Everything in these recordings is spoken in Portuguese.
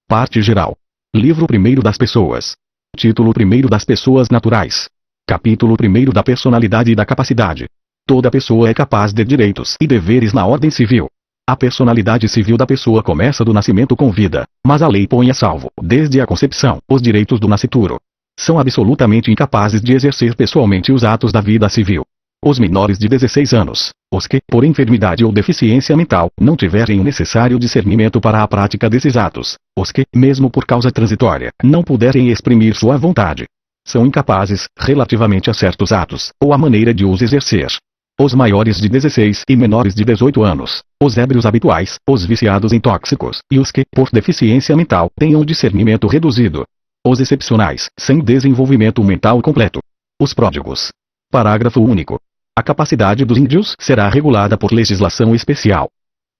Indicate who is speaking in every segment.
Speaker 1: Parte geral. Livro 1º das pessoas. Título 1º das pessoas naturais. Capítulo 1º da personalidade e da capacidade. Toda pessoa é capaz de direitos e deveres na ordem civil. A personalidade civil da pessoa começa do nascimento com vida, mas a lei põe a salvo, desde a concepção, os direitos do nascituro. São absolutamente incapazes de exercer pessoalmente os atos da vida civil. Os menores de 16 anos, os que, por enfermidade ou deficiência mental, não tiverem o necessário discernimento para a prática desses atos, os que, mesmo por causa transitória, não puderem exprimir sua vontade, são incapazes, relativamente a certos atos, ou a maneira de os exercer. Os maiores de 16 e menores de 18 anos, os ébrios habituais, os viciados em tóxicos, e os que, por deficiência mental, tenham discernimento reduzido. Os excepcionais, sem desenvolvimento mental completo. Os pródigos. Parágrafo único. A capacidade dos índios será regulada por legislação especial.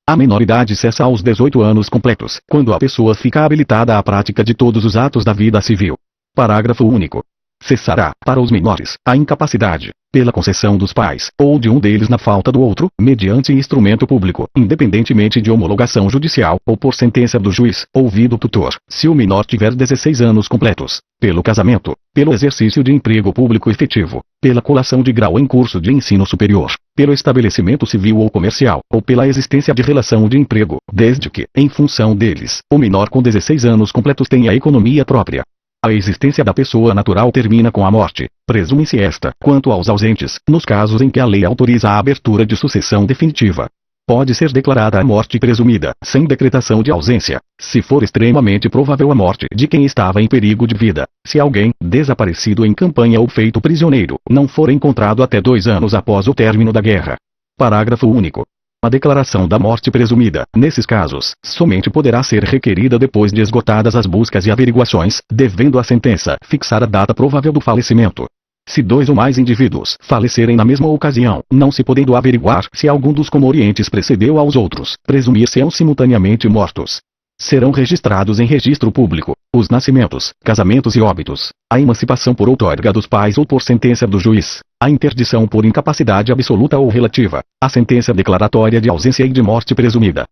Speaker 1: A menoridade cessa aos 18 anos completos, quando a pessoa fica habilitada à prática de todos os atos da vida civil. Parágrafo único. Cessará, para os menores, a incapacidade, pela concessão dos pais, ou de um deles na falta do outro, mediante instrumento público, independentemente de homologação judicial, ou por sentença do juiz, ouvido o tutor, se o menor tiver 16 anos completos, pelo casamento, pelo exercício de emprego público efetivo, pela colação de grau em curso de ensino superior, pelo estabelecimento civil ou comercial, ou pela existência de relação de emprego, desde que, em função deles, o menor com 16 anos completos tenha economia própria. A existência da pessoa natural termina com a morte, presume-se esta, quanto aos ausentes, nos casos em que a lei autoriza a abertura de sucessão definitiva. Pode ser declarada a morte presumida, sem decretação de ausência, se for extremamente provável a morte de quem estava em perigo de vida, se alguém, desaparecido em campanha ou feito prisioneiro, não for encontrado até 2 anos após o término da guerra. Parágrafo único. A declaração da morte presumida, nesses casos, somente poderá ser requerida depois de esgotadas as buscas e averiguações, devendo a sentença fixar a data provável do falecimento. Se 2 ou mais indivíduos falecerem na mesma ocasião, não se podendo averiguar se algum dos comorientes precedeu aos outros, presumir-se-ão simultaneamente mortos. Serão registrados em registro público os nascimentos, casamentos e óbitos, a emancipação por outorga dos pais ou por sentença do juiz, a interdição por incapacidade absoluta ou relativa, a sentença declaratória de ausência e de morte presumida.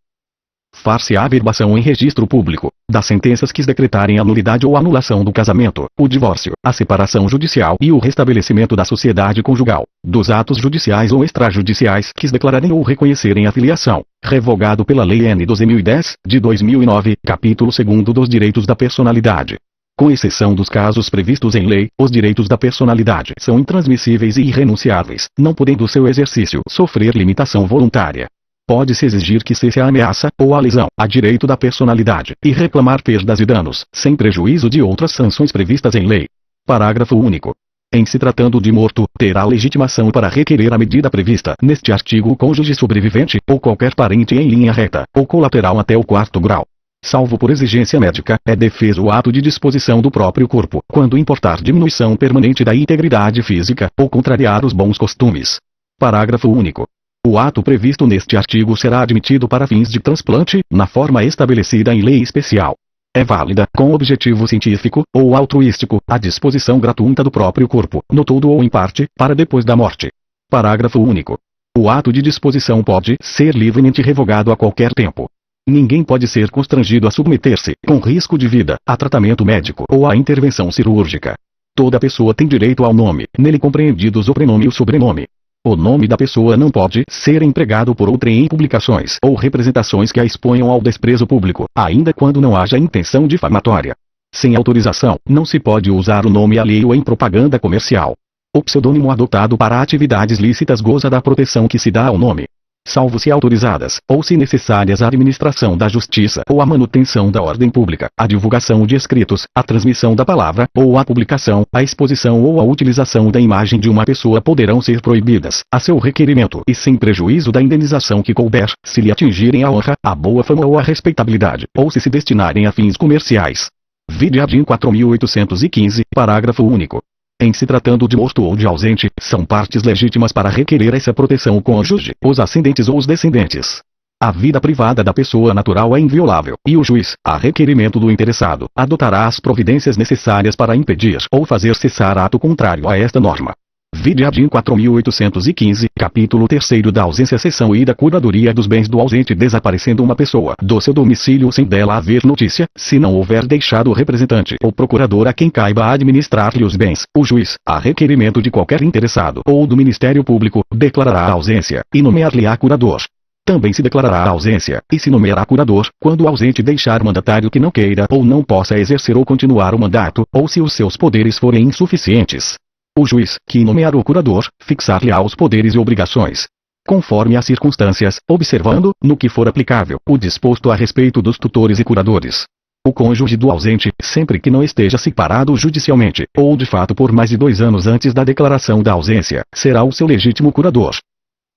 Speaker 1: Far-se a averbação em registro público das sentenças que decretarem a nulidade ou anulação do casamento, o divórcio, a separação judicial e o restabelecimento da sociedade conjugal, dos atos judiciais ou extrajudiciais que declararem ou reconhecerem a filiação, revogado pela Lei N. 12.010, de 2009, capítulo 2º dos direitos da personalidade. Com exceção dos casos previstos em lei, os direitos da personalidade são intransmissíveis e irrenunciáveis, não podendo seu exercício sofrer limitação voluntária. Pode-se exigir que cesse a ameaça, ou a lesão, a direito da personalidade, e reclamar perdas e danos, sem prejuízo de outras sanções previstas em lei. Parágrafo único. Em se tratando de morto, terá legitimação para requerer a medida prevista neste artigo o cônjuge sobrevivente, ou qualquer parente em linha reta, ou colateral até o 4º grau. Salvo por exigência médica, é defeso o ato de disposição do próprio corpo, quando importar diminuição permanente da integridade física, ou contrariar os bons costumes. Parágrafo único. O ato previsto neste artigo será admitido para fins de transplante, na forma estabelecida em lei especial. É válida, com objetivo científico, ou altruístico, a disposição gratuita do próprio corpo, no todo ou em parte, para depois da morte. Parágrafo único. O ato de disposição pode ser livremente revogado a qualquer tempo. Ninguém pode ser constrangido a submeter-se, com risco de vida, a tratamento médico ou a intervenção cirúrgica. Toda pessoa tem direito ao nome, nele compreendidos o prenome e o sobrenome. O nome da pessoa não pode ser empregado por outrem em publicações ou representações que a exponham ao desprezo público, ainda quando não haja intenção difamatória. Sem autorização, não se pode usar o nome alheio em propaganda comercial. O pseudônimo adotado para atividades lícitas goza da proteção que se dá ao nome. Salvo se autorizadas, ou se necessárias à administração da justiça ou à manutenção da ordem pública, a divulgação de escritos, a transmissão da palavra, ou a publicação, a exposição ou a utilização da imagem de uma pessoa poderão ser proibidas, a seu requerimento e sem prejuízo da indenização que couber, se lhe atingirem a honra, a boa fama ou a respeitabilidade, ou se destinarem a fins comerciais. Vide a DIN 4.815, parágrafo único. Em se tratando de morto ou de ausente, são partes legítimas para requerer essa proteção o cônjuge, os ascendentes ou os descendentes. A vida privada da pessoa natural é inviolável, e o juiz, a requerimento do interessado, adotará as providências necessárias para impedir ou fazer cessar ato contrário a esta norma. Vide ADIM 4815, capítulo 3º da ausência, seção I da curadoria dos bens do ausente. Desaparecendo uma pessoa do seu domicílio sem dela haver notícia, se não houver deixado o representante ou procurador a quem caiba administrar-lhe os bens, o juiz, a requerimento de qualquer interessado ou do Ministério Público, declarará a ausência, e nomear-lhe-á curador. Também se declarará a ausência, e se nomeará curador, quando o ausente deixar mandatário que não queira ou não possa exercer ou continuar o mandato, ou se os seus poderes forem insuficientes. O juiz, que nomear o curador, fixar-lhe-á os poderes e obrigações, conforme as circunstâncias, observando, no que for aplicável, o disposto a respeito dos tutores e curadores. O cônjuge do ausente, sempre que não esteja separado judicialmente, ou de fato por mais de 2 anos antes da declaração da ausência, será o seu legítimo curador.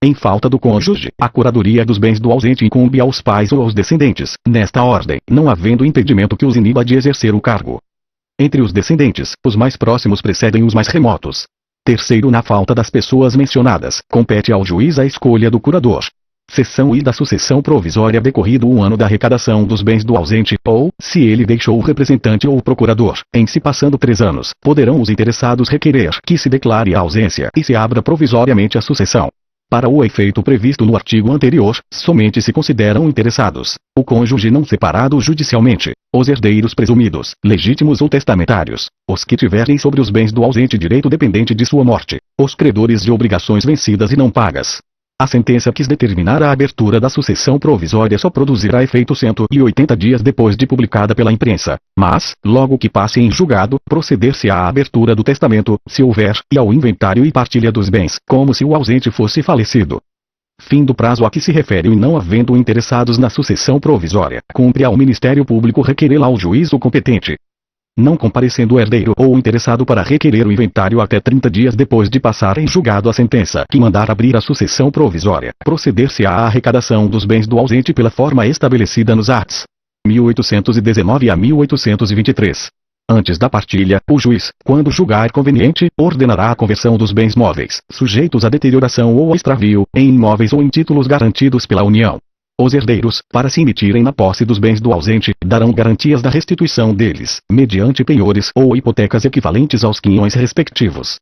Speaker 1: Em falta do cônjuge, a curadoria dos bens do ausente incumbe aos pais ou aos descendentes, nesta ordem, não havendo impedimento que os iniba de exercer o cargo. Entre os descendentes, os mais próximos precedem os mais remotos. Terceiro, na falta das pessoas mencionadas, compete ao juiz a escolha do curador. Seção I da sucessão provisória. Decorrido 1 ano da arrecadação dos bens do ausente, ou, se ele deixou o representante ou o procurador, em se passando 3 anos, poderão os interessados requerer que se declare a ausência e se abra provisoriamente a sucessão. Para o efeito previsto no artigo anterior, somente se consideram interessados o cônjuge não separado judicialmente, os herdeiros presumidos, legítimos ou testamentários, os que tiverem sobre os bens do ausente direito dependente de sua morte, os credores de obrigações vencidas e não pagas. A sentença que determinar a abertura da sucessão provisória só produzirá efeito 180 dias depois de publicada pela imprensa, mas, logo que passe em julgado, proceder-se à abertura do testamento, se houver, e ao inventário e partilha dos bens, como se o ausente fosse falecido. Fim do prazo a que se refere. E não havendo interessados na sucessão provisória, cumpre ao Ministério Público requerê-la ao juiz competente. Não comparecendo o herdeiro ou o interessado para requerer o inventário até 30 dias depois de passar em julgado a sentença que mandar abrir a sucessão provisória, proceder-se à arrecadação dos bens do ausente pela forma estabelecida nos arts. 1819 a 1823. Antes da partilha, o juiz, quando julgar conveniente, ordenará a conversão dos bens móveis, sujeitos a deterioração ou a extravio, em imóveis ou em títulos garantidos pela União. Os herdeiros, para se emitirem na posse dos bens do ausente, darão garantias da restituição deles, mediante penhores ou hipotecas equivalentes aos quinhões respectivos.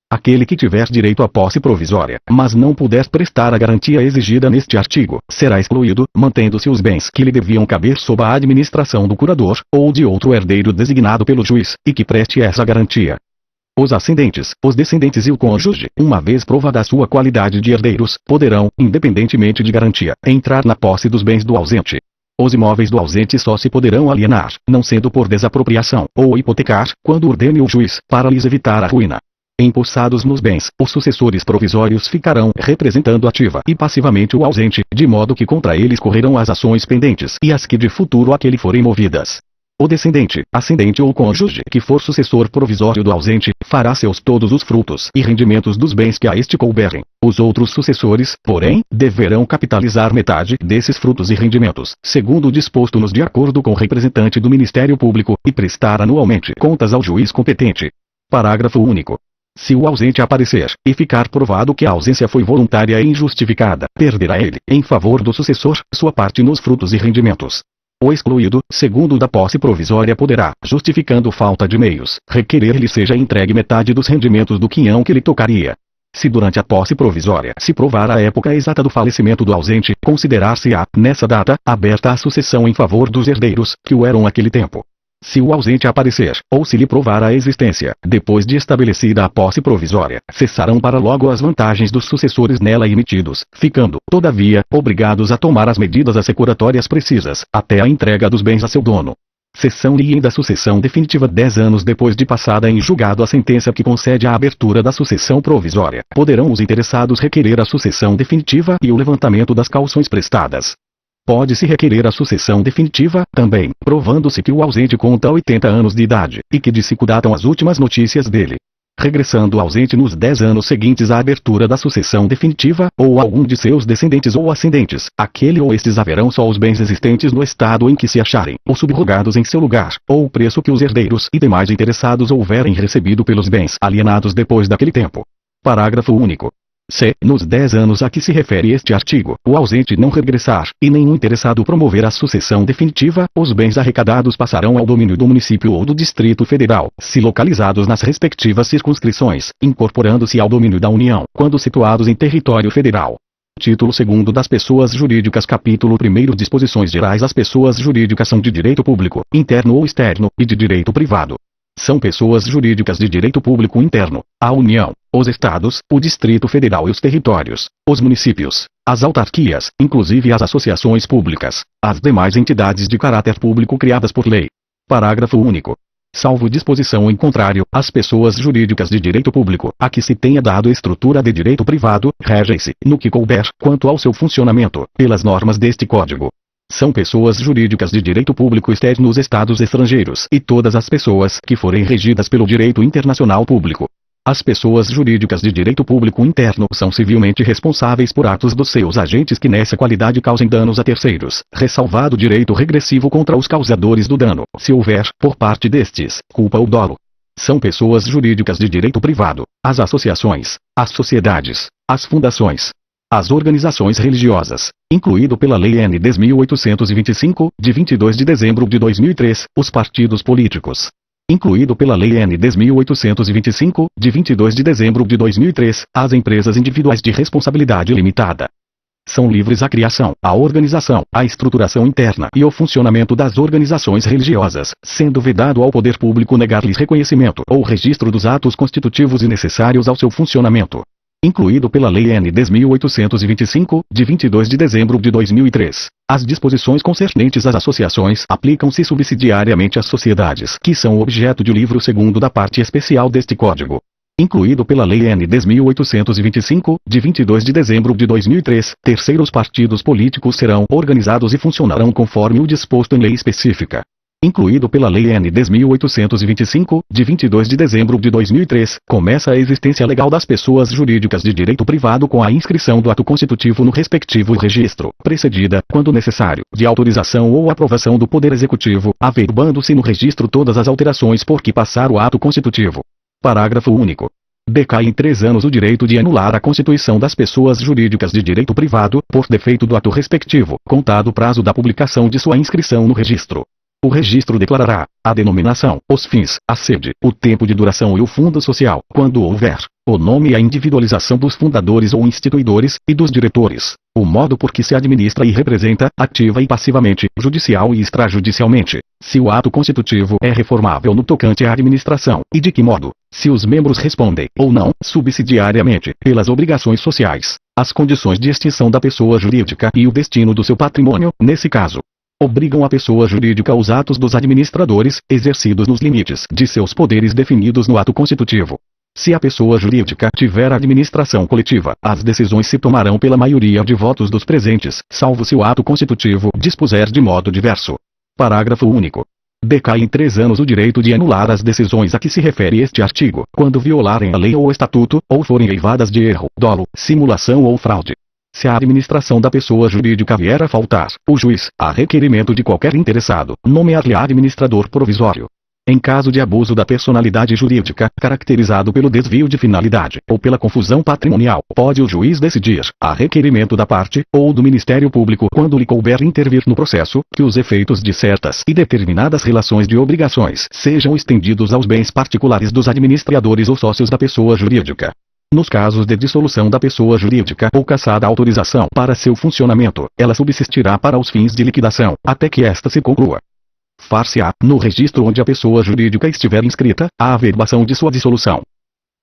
Speaker 1: Aquele que tiver direito à posse provisória, mas não puder prestar a garantia exigida neste artigo, será excluído, mantendo-se os bens que lhe deviam caber sob a administração do curador, ou de outro herdeiro designado pelo juiz, e que preste essa garantia. Os ascendentes, os descendentes e o cônjuge, uma vez provada a sua qualidade de herdeiros, poderão, independentemente de garantia, entrar na posse dos bens do ausente. Os imóveis do ausente só se poderão alienar, não sendo por desapropriação, ou hipotecar, quando ordene o juiz, para lhes evitar a ruína. Empossados nos bens, os sucessores provisórios ficarão representando ativa e passivamente o ausente, de modo que contra eles correrão as ações pendentes e as que de futuro a que lhe forem movidas. O descendente, ascendente ou cônjuge que for sucessor provisório do ausente, fará seus todos os frutos e rendimentos dos bens que a este couberem. Os outros sucessores, porém, deverão capitalizar metade desses frutos e rendimentos, segundo o disposto nos de acordo com o representante do Ministério Público, e prestar anualmente contas ao juiz competente. Parágrafo único. Se o ausente aparecer, e ficar provado que a ausência foi voluntária e injustificada, perderá ele, em favor do sucessor, sua parte nos frutos e rendimentos. O excluído, segundo da posse provisória, poderá, justificando falta de meios, requerer-lhe seja entregue metade dos rendimentos do quinhão que lhe tocaria. Se durante a posse provisória se provar a época exata do falecimento do ausente, considerar-se-á, nessa data, aberta a sucessão em favor dos herdeiros, que o eram naquele tempo. Se o ausente aparecer, ou se lhe provar a existência, depois de estabelecida a posse provisória, cessarão para logo as vantagens dos sucessores nela emitidos, ficando, todavia, obrigados a tomar as medidas assecuratórias precisas, até a entrega dos bens a seu dono. Seção I da sucessão definitiva. 10 anos depois de passada em julgado a sentença que concede a abertura da sucessão provisória, poderão os interessados requerer a sucessão definitiva e o levantamento das cauções prestadas. Pode-se requerer a sucessão definitiva, também, provando-se que o ausente conta 80 anos de idade, e que de se datam as últimas notícias dele. Regressando o ausente nos 10 anos seguintes à abertura da sucessão definitiva, ou algum de seus descendentes ou ascendentes, aquele ou estes haverão só os bens existentes no estado em que se acharem, ou subrogados em seu lugar, ou o preço que os herdeiros e demais interessados houverem recebido pelos bens alienados depois daquele tempo. Parágrafo único. Se, nos 10 anos a que se refere este artigo, o ausente não regressar, e nenhum interessado promover a sucessão definitiva, os bens arrecadados passarão ao domínio do município ou do Distrito Federal, se localizados nas respectivas circunscrições, incorporando-se ao domínio da União, quando situados em território federal. Título 2º das pessoas jurídicas. Capítulo 1º. Disposições gerais. As pessoas jurídicas são de direito público, interno ou externo, e de direito privado. São pessoas jurídicas de direito público interno, a União, os Estados, o Distrito Federal e os territórios, os municípios, as autarquias, inclusive as associações públicas, as demais entidades de caráter público criadas por lei. Parágrafo único. Salvo disposição em contrário, as pessoas jurídicas de direito público, a que se tenha dado estrutura de direito privado, regem-se, no que couber, quanto ao seu funcionamento, pelas normas deste Código. São pessoas jurídicas de direito público externo nos estados estrangeiros e todas as pessoas que forem regidas pelo direito internacional público. As pessoas jurídicas de direito público interno são civilmente responsáveis por atos dos seus agentes que nessa qualidade causem danos a terceiros, ressalvado o direito regressivo contra os causadores do dano, se houver, por parte destes, culpa ou dolo. São pessoas jurídicas de direito privado, as associações, as sociedades, as fundações, as organizações religiosas, incluído pela Lei N. 10.825, de 22 de dezembro de 2003, os partidos políticos, incluído pela Lei N. 10.825, de 22 de dezembro de 2003, as empresas individuais de responsabilidade limitada. São livres a criação, a organização, a estruturação interna e o funcionamento das organizações religiosas, sendo vedado ao poder público negar-lhes reconhecimento ou registro dos atos constitutivos e necessários ao seu funcionamento. Incluído pela Lei N. 10.825, de 22 de dezembro de 2003. As disposições concernentes às associações aplicam-se subsidiariamente às sociedades que são objeto de livro 2º da parte especial deste Código. Incluído pela Lei N. 10.825, de 22 de dezembro de 2003, terceiros partidos políticos serão organizados e funcionarão conforme o disposto em lei específica. Incluído pela Lei N. 10.825, de 22 de dezembro de 2003, começa a existência legal das pessoas jurídicas de direito privado com a inscrição do ato constitutivo no respectivo registro, precedida, quando necessário, de autorização ou aprovação do Poder Executivo, averbando-se no registro todas as alterações por que passar o ato constitutivo. Parágrafo único. Decai em 3 anos o direito de anular a constituição das pessoas jurídicas de direito privado, por defeito do ato respectivo, contado o prazo da publicação de sua inscrição no registro. O registro declarará a denominação, os fins, a sede, o tempo de duração e o fundo social, quando houver, o nome e a individualização dos fundadores ou instituidores, e dos diretores, o modo por que se administra e representa, ativa e passivamente, judicial e extrajudicialmente, se o ato constitutivo é reformável no tocante à administração, e de que modo, se os membros respondem, ou não, subsidiariamente, pelas obrigações sociais, as condições de extinção da pessoa jurídica e o destino do seu patrimônio, nesse caso, obrigam a pessoa jurídica os atos dos administradores, exercidos nos limites de seus poderes definidos no ato constitutivo. Se a pessoa jurídica tiver administração coletiva, as decisões se tomarão pela maioria de votos dos presentes, salvo se o ato constitutivo dispuser de modo diverso. Parágrafo único. Decai em 3 anos o direito de anular as decisões a que se refere este artigo, quando violarem a lei ou o estatuto, ou forem eivadas de erro, dolo, simulação ou fraude. Se a administração da pessoa jurídica vier a faltar, o juiz, a requerimento de qualquer interessado, nomear-lhe administrador provisório. Em caso de abuso da personalidade jurídica, caracterizado pelo desvio de finalidade, ou pela confusão patrimonial, pode o juiz decidir, a requerimento da parte, ou do Ministério Público quando lhe couber intervir no processo, que os efeitos de certas e determinadas relações de obrigações sejam estendidos aos bens particulares dos administradores ou sócios da pessoa jurídica. Nos casos de dissolução da pessoa jurídica ou cassada a autorização para seu funcionamento, ela subsistirá para os fins de liquidação, até que esta se conclua. Far-se-á, no registro onde a pessoa jurídica estiver inscrita, a averbação de sua dissolução.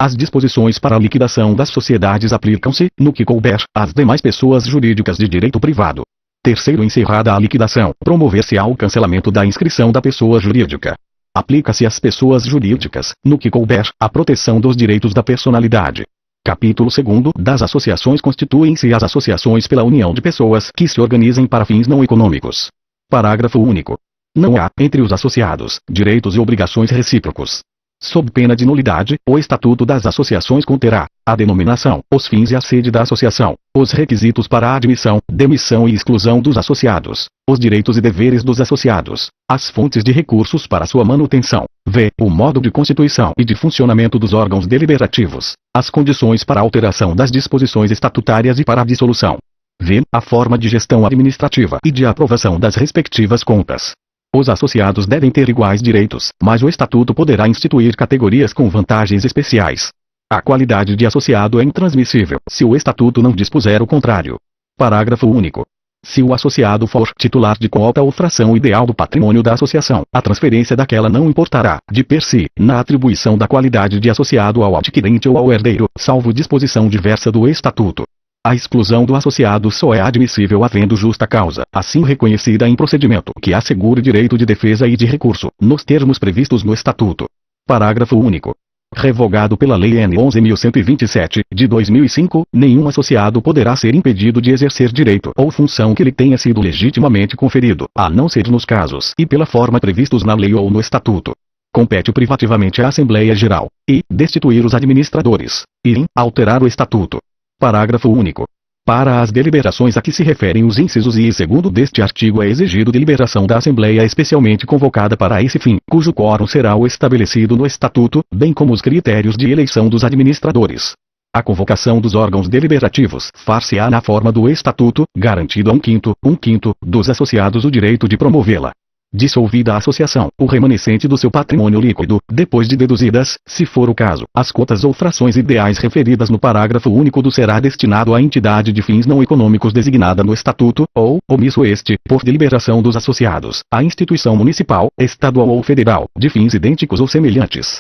Speaker 1: As disposições para a liquidação das sociedades aplicam-se, no que couber, às demais pessoas jurídicas de direito privado. Terceiro, encerrada a liquidação, promover-se-á o cancelamento da inscrição da pessoa jurídica. Aplica-se às pessoas jurídicas, no que couber, a proteção dos direitos da personalidade. Capítulo 2º. Das associações. Constituem-se as associações pela união de pessoas que se organizem para fins não econômicos. Parágrafo único. Não há, entre os associados, direitos e obrigações recíprocos. Sob pena de nulidade, o Estatuto das Associações conterá a denominação, os fins e a sede da associação, os requisitos para a admissão, demissão e exclusão dos associados, os direitos e deveres dos associados, as fontes de recursos para sua manutenção, v. o modo de constituição e de funcionamento dos órgãos deliberativos, as condições para a alteração das disposições estatutárias e para a dissolução, v. a forma de gestão administrativa e de aprovação das respectivas contas. Os associados devem ter iguais direitos, mas o Estatuto poderá instituir categorias com vantagens especiais. A qualidade de associado é intransmissível, se o Estatuto não dispuser o contrário. Parágrafo único. Se o associado for titular de quota ou fração ideal do patrimônio da associação, a transferência daquela não importará, de per si, na atribuição da qualidade de associado ao adquirente ou ao herdeiro, salvo disposição diversa do Estatuto. A exclusão do associado só é admissível havendo justa causa, assim reconhecida em procedimento que assegure direito de defesa e de recurso, nos termos previstos no Estatuto. Parágrafo único. Revogado pela Lei N. 11.127, de 2005, nenhum associado poderá ser impedido de exercer direito ou função que lhe tenha sido legitimamente conferido, a não ser nos casos e pela forma previstos na lei ou no Estatuto. Compete privativamente à Assembleia Geral, e, destituir os administradores, e, alterar o Estatuto. Parágrafo único. Para as deliberações a que se referem os incisos I e segundo deste artigo é exigido deliberação da Assembleia especialmente convocada para esse fim, cujo quórum será o estabelecido no Estatuto, bem como os critérios de eleição dos administradores. A convocação dos órgãos deliberativos far-se-á na forma do Estatuto, garantido a um quinto dos associados o direito de promovê-la. Dissolvida a associação, o remanescente do seu patrimônio líquido, depois de deduzidas, se for o caso, as cotas ou frações ideais referidas no parágrafo único do será destinado à entidade de fins não econômicos designada no Estatuto, ou, omisso este, por deliberação dos associados, à instituição municipal, estadual ou federal, de fins idênticos ou semelhantes.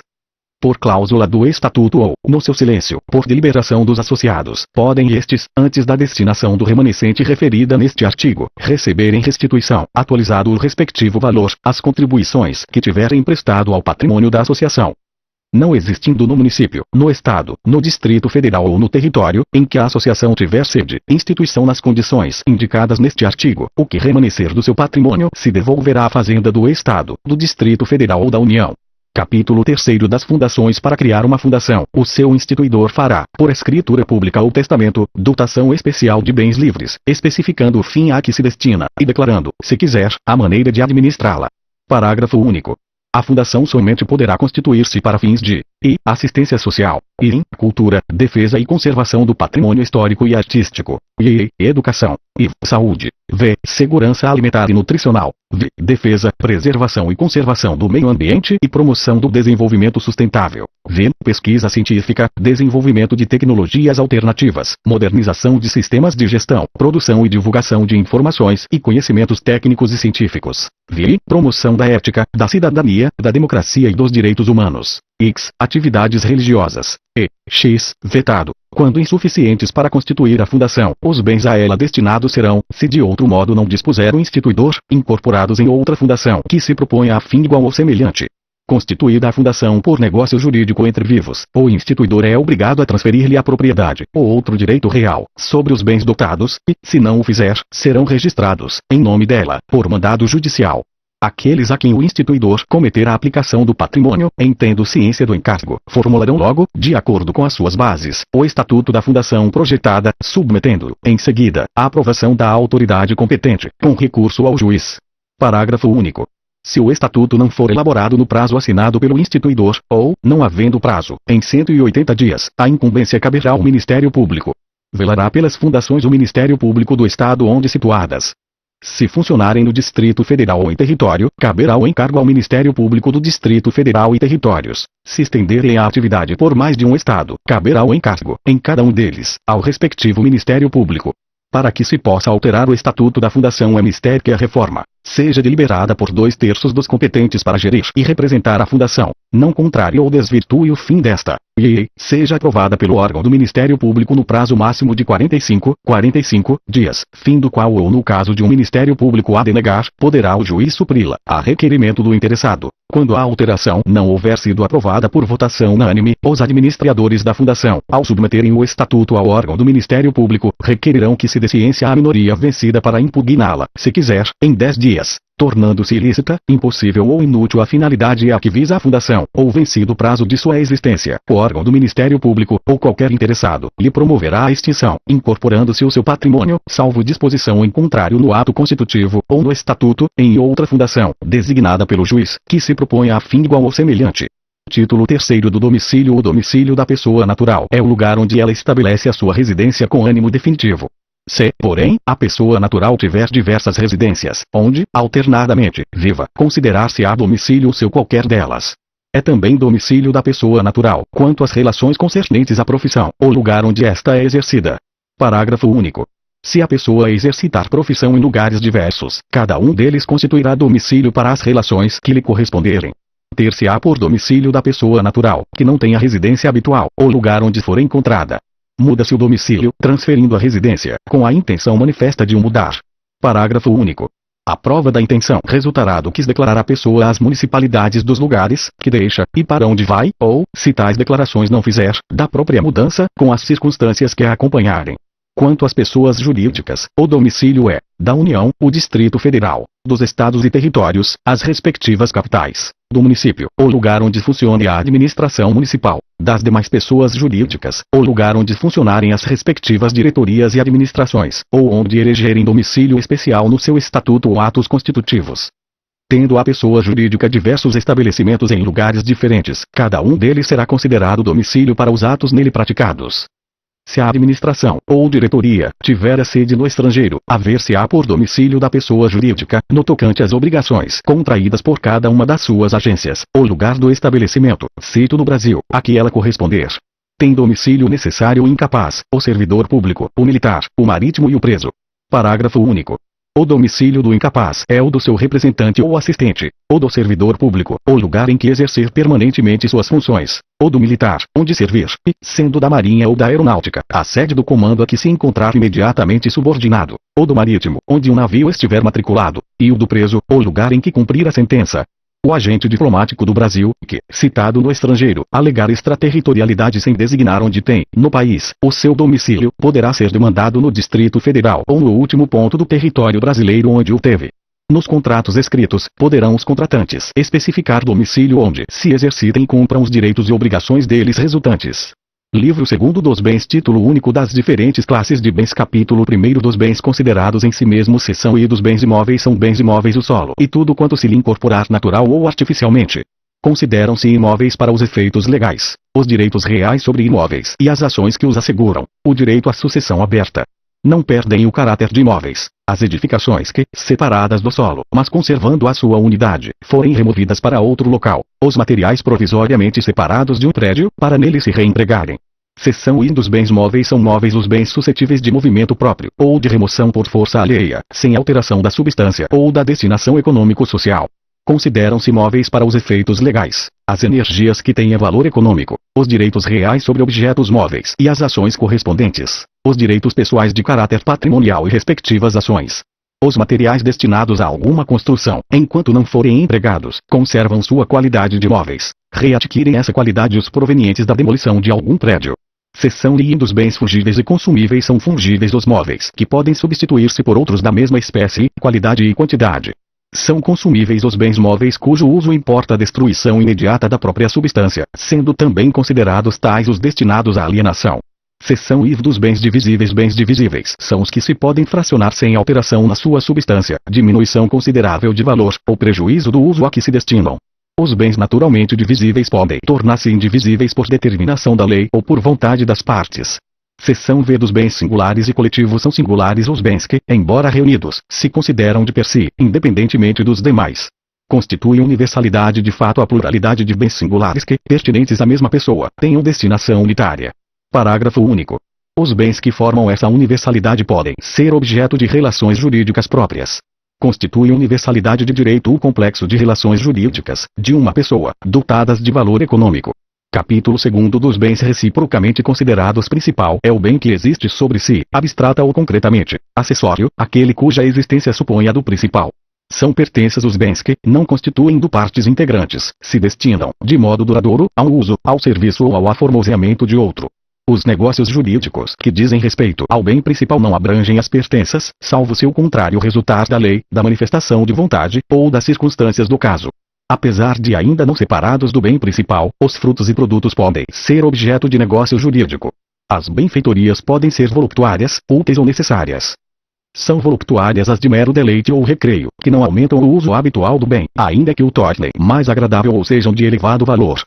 Speaker 1: Por cláusula do Estatuto ou, no seu silêncio, por deliberação dos associados, podem estes, antes da destinação do remanescente referida neste artigo, receberem restituição, atualizado o respectivo valor, as contribuições que tiverem prestado ao patrimônio da associação. Não existindo no município, no estado, no Distrito Federal ou no território, em que a associação tiver sede, instituição nas condições indicadas neste artigo, o que remanescer do seu patrimônio se devolverá à Fazenda do Estado, do Distrito Federal ou da União. Capítulo 3º das fundações. Para criar uma fundação, o seu instituidor fará, por escritura pública ou testamento, dotação especial de bens livres, especificando o fim a que se destina, e declarando, se quiser, a maneira de administrá-la. Parágrafo único. A fundação somente poderá constituir-se para fins de assistência social, e cultura, defesa e conservação do patrimônio histórico e artístico, e educação, e saúde, v. segurança alimentar e nutricional, v. defesa, preservação e conservação do meio ambiente e promoção do desenvolvimento sustentável, v. pesquisa científica, desenvolvimento de tecnologias alternativas, modernização de sistemas de gestão, produção e divulgação de informações e conhecimentos técnicos e científicos, v. promoção da ética, da cidadania, da democracia e dos direitos humanos. X. Atividades religiosas. E. X. Vetado. Quando insuficientes para constituir a fundação, os bens a ela destinados serão, se de outro modo não dispuser o instituidor, incorporados em outra fundação que se proponha a fim igual ou semelhante. Constituída a fundação por negócio jurídico entre vivos, o instituidor é obrigado a transferir-lhe a propriedade, ou outro direito real, sobre os bens dotados, e, se não o fizer, serão registrados, em nome dela, por mandado judicial. Aqueles a quem o instituidor cometer a aplicação do patrimônio, em tendo ciência do encargo, formularão logo, de acordo com as suas bases, o estatuto da fundação projetada, submetendo, em seguida, à aprovação da autoridade competente, com recurso ao juiz. Parágrafo único. Se o estatuto não for elaborado no prazo assinado pelo instituidor, ou, não havendo prazo, em 180 dias, a incumbência caberá ao Ministério Público. Velará pelas fundações o Ministério Público do Estado onde situadas. Se funcionarem no Distrito Federal ou em território, caberá o encargo ao Ministério Público do Distrito Federal e Territórios. Se estenderem a atividade por mais de um estado, caberá o encargo, em cada um deles, ao respectivo Ministério Público. Para que se possa alterar o Estatuto da Fundação é mister que a reforma seja deliberada por 2/3 dos competentes para gerir e representar a Fundação, não contrarie ou desvirtue o fim desta, e seja aprovada pelo órgão do Ministério Público no prazo máximo de 45 dias, fim do qual ou no caso de um Ministério Público a denegar, poderá o juiz supri-la, a requerimento do interessado. Quando a alteração não houver sido aprovada por votação unânime, os administradores da Fundação, ao submeterem o Estatuto ao órgão do Ministério Público, requerirão que se dê ciência à minoria vencida para impugná-la, se quiser, em 10 dias. dias, tornando-se ilícita, impossível ou inútil a finalidade a que visa a fundação, ou vencido o prazo de sua existência, o órgão do Ministério Público, ou qualquer interessado, lhe promoverá a extinção, incorporando-se o seu patrimônio, salvo disposição em contrário no ato constitutivo, ou no estatuto, em outra fundação, designada pelo juiz, que se proponha a fim igual ou semelhante. Título 3º do domicílio. O domicílio da pessoa natural é o lugar onde ela estabelece a sua residência com ânimo definitivo. Se, porém, a pessoa natural tiver diversas residências, onde, alternadamente, viva, considerar-se-á domicílio o seu qualquer delas. É também domicílio da pessoa natural, quanto às relações concernentes à profissão, ou lugar onde esta é exercida. Parágrafo único. Se a pessoa exercitar profissão em lugares diversos, cada um deles constituirá domicílio para as relações que lhe corresponderem. Ter-se-á por domicílio da pessoa natural, que não tenha residência habitual, ou lugar onde for encontrada. Muda-se o domicílio, transferindo a residência, com a intenção manifesta de o mudar. Parágrafo único. A prova da intenção resultará do que declarar a pessoa às municipalidades dos lugares que deixa, e para onde vai, ou, se tais declarações não fizer, da própria mudança, com as circunstâncias que a acompanharem. Quanto às pessoas jurídicas, o domicílio é, da União, o Distrito Federal, dos Estados e Territórios, as respectivas capitais, do município, ou lugar onde funcione a administração municipal, das demais pessoas jurídicas, ou lugar onde funcionarem as respectivas diretorias e administrações, ou onde elegerem domicílio especial no seu estatuto ou atos constitutivos. Tendo a pessoa jurídica diversos estabelecimentos em lugares diferentes, cada um deles será considerado domicílio para os atos nele praticados. Se a administração, ou diretoria, tiver a sede no estrangeiro, haver-se-á por domicílio da pessoa jurídica, no tocante às obrigações contraídas por cada uma das suas agências, ou lugar do estabelecimento, sítio no Brasil, a que ela corresponder. Tem domicílio necessário o incapaz, o servidor público, o militar, o marítimo e o preso. Parágrafo único. O domicílio do incapaz é o do seu representante ou assistente, ou do servidor público, o lugar em que exercer permanentemente suas funções, ou do militar, onde servir, e, sendo da marinha ou da aeronáutica, a sede do comando a que se encontrar imediatamente subordinado, ou do marítimo, onde um navio estiver matriculado, e o do preso, ou lugar em que cumprir a sentença. O agente diplomático do Brasil, que, citado no estrangeiro, alegar extraterritorialidade sem designar onde tem, no país, o seu domicílio, poderá ser demandado no Distrito Federal ou no último ponto do território brasileiro onde o teve. Nos contratos escritos, poderão os contratantes especificar domicílio onde se exercitem e cumpram os direitos e obrigações deles resultantes. Livro 2º dos bens. Título único das diferentes classes de bens. Capítulo 1º dos bens considerados em si mesmos. Seção I dos bens imóveis. São bens imóveis o solo e tudo quanto se lhe incorporar natural ou artificialmente. Consideram-se imóveis para os efeitos legais, os direitos reais sobre imóveis e as ações que os asseguram, o direito à sucessão aberta. Não perdem o caráter de imóveis as edificações que, separadas do solo, mas conservando a sua unidade, forem removidas para outro local, os materiais provisoriamente separados de um prédio, para nele se reempregarem. Seção I dos bens móveis. São móveis os bens suscetíveis de movimento próprio, ou de remoção por força alheia, sem alteração da substância ou da destinação econômico-social. Consideram-se móveis para os efeitos legais, as energias que tenham valor econômico, os direitos reais sobre objetos móveis e as ações correspondentes, os direitos pessoais de caráter patrimonial e respectivas ações. Os materiais destinados a alguma construção, enquanto não forem empregados, conservam sua qualidade de móveis, readquirem essa qualidade os provenientes da demolição de algum prédio. Seção I dos bens fungíveis e consumíveis. São fungíveis os móveis que podem substituir-se por outros da mesma espécie, qualidade e quantidade. São consumíveis os bens móveis cujo uso importa a destruição imediata da própria substância, sendo também considerados tais os destinados à alienação. Seção I dos bens divisíveis. Bens divisíveis são os que se podem fracionar sem alteração na sua substância, diminuição considerável de valor, ou prejuízo do uso a que se destinam. Os bens naturalmente divisíveis podem tornar-se indivisíveis por determinação da lei ou por vontade das partes. Seção V dos bens singulares e coletivos. São singulares os bens que, embora reunidos, se consideram de per si, independentemente dos demais. Constitui universalidade de fato a pluralidade de bens singulares que, pertinentes à mesma pessoa, tenham destinação unitária. Parágrafo único. Os bens que formam essa universalidade podem ser objeto de relações jurídicas próprias. Constitui universalidade de direito o complexo de relações jurídicas, de uma pessoa, dotadas de valor econômico. Capítulo 2º dos bens reciprocamente considerados. Principal é o bem que existe sobre si, abstrata ou concretamente. Acessório, aquele cuja existência supõe a do principal. São pertenças os bens que, não constituindo partes integrantes, se destinam, de modo duradouro, a um uso, ao serviço ou ao aformoseamento de outro. Os negócios jurídicos que dizem respeito ao bem principal não abrangem as pertenças, salvo se o contrário resultar da lei, da manifestação de vontade, ou das circunstâncias do caso. Apesar de ainda não separados do bem principal, os frutos e produtos podem ser objeto de negócio jurídico. As benfeitorias podem ser voluptuárias, úteis ou necessárias. São voluptuárias as de mero deleite ou recreio, que não aumentam o uso habitual do bem, ainda que o tornem mais agradável ou sejam de elevado valor.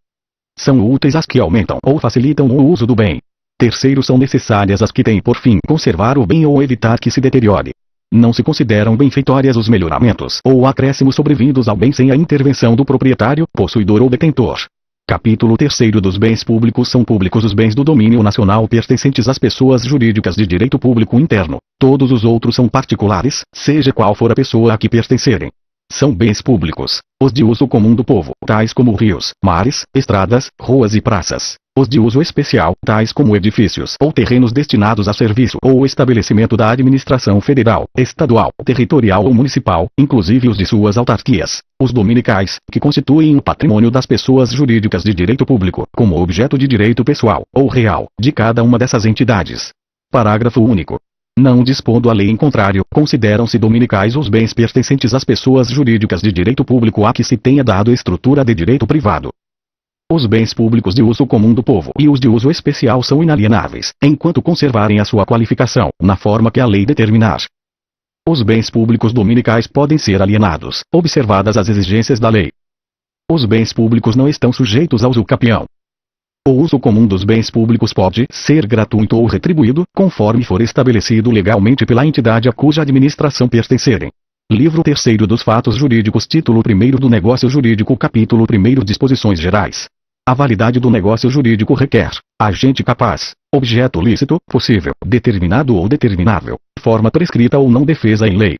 Speaker 1: São úteis as que aumentam ou facilitam o uso do bem. Terceiro, são necessárias as que têm por fim conservar o bem ou evitar que se deteriore. Não se consideram benfeitórias os melhoramentos ou acréscimos sobrevindos ao bem sem a intervenção do proprietário, possuidor ou detentor. Capítulo 3 dos bens públicos. São públicos os bens do domínio nacional pertencentes às pessoas jurídicas de direito público interno. Todos os outros são particulares, seja qual for a pessoa a que pertencerem. São bens públicos os de uso comum do povo, tais como rios, mares, estradas, ruas e praças. Os de uso especial, tais como edifícios ou terrenos destinados a serviço ou estabelecimento da administração federal, estadual, territorial ou municipal, inclusive os de suas autarquias. Os dominicais, que constituem o patrimônio das pessoas jurídicas de direito público, como objeto de direito pessoal ou real, de cada uma dessas entidades. Parágrafo único. Não dispondo a lei em contrário, consideram-se dominicais os bens pertencentes às pessoas jurídicas de direito público a que se tenha dado estrutura de direito privado. Os bens públicos de uso comum do povo e os de uso especial são inalienáveis, enquanto conservarem a sua qualificação, na forma que a lei determinar. Os bens públicos dominicais podem ser alienados, observadas as exigências da lei. Os bens públicos não estão sujeitos ao usucapião. O uso comum dos bens públicos pode ser gratuito ou retribuído, conforme for estabelecido legalmente pela entidade a cuja administração pertencerem. Livro 3 dos Fatos Jurídicos. Título 1 do Negócio Jurídico. Capítulo 1. Disposições gerais. A validade do negócio jurídico requer agente capaz, objeto lícito, possível, determinado ou determinável, forma prescrita ou não defesa em lei.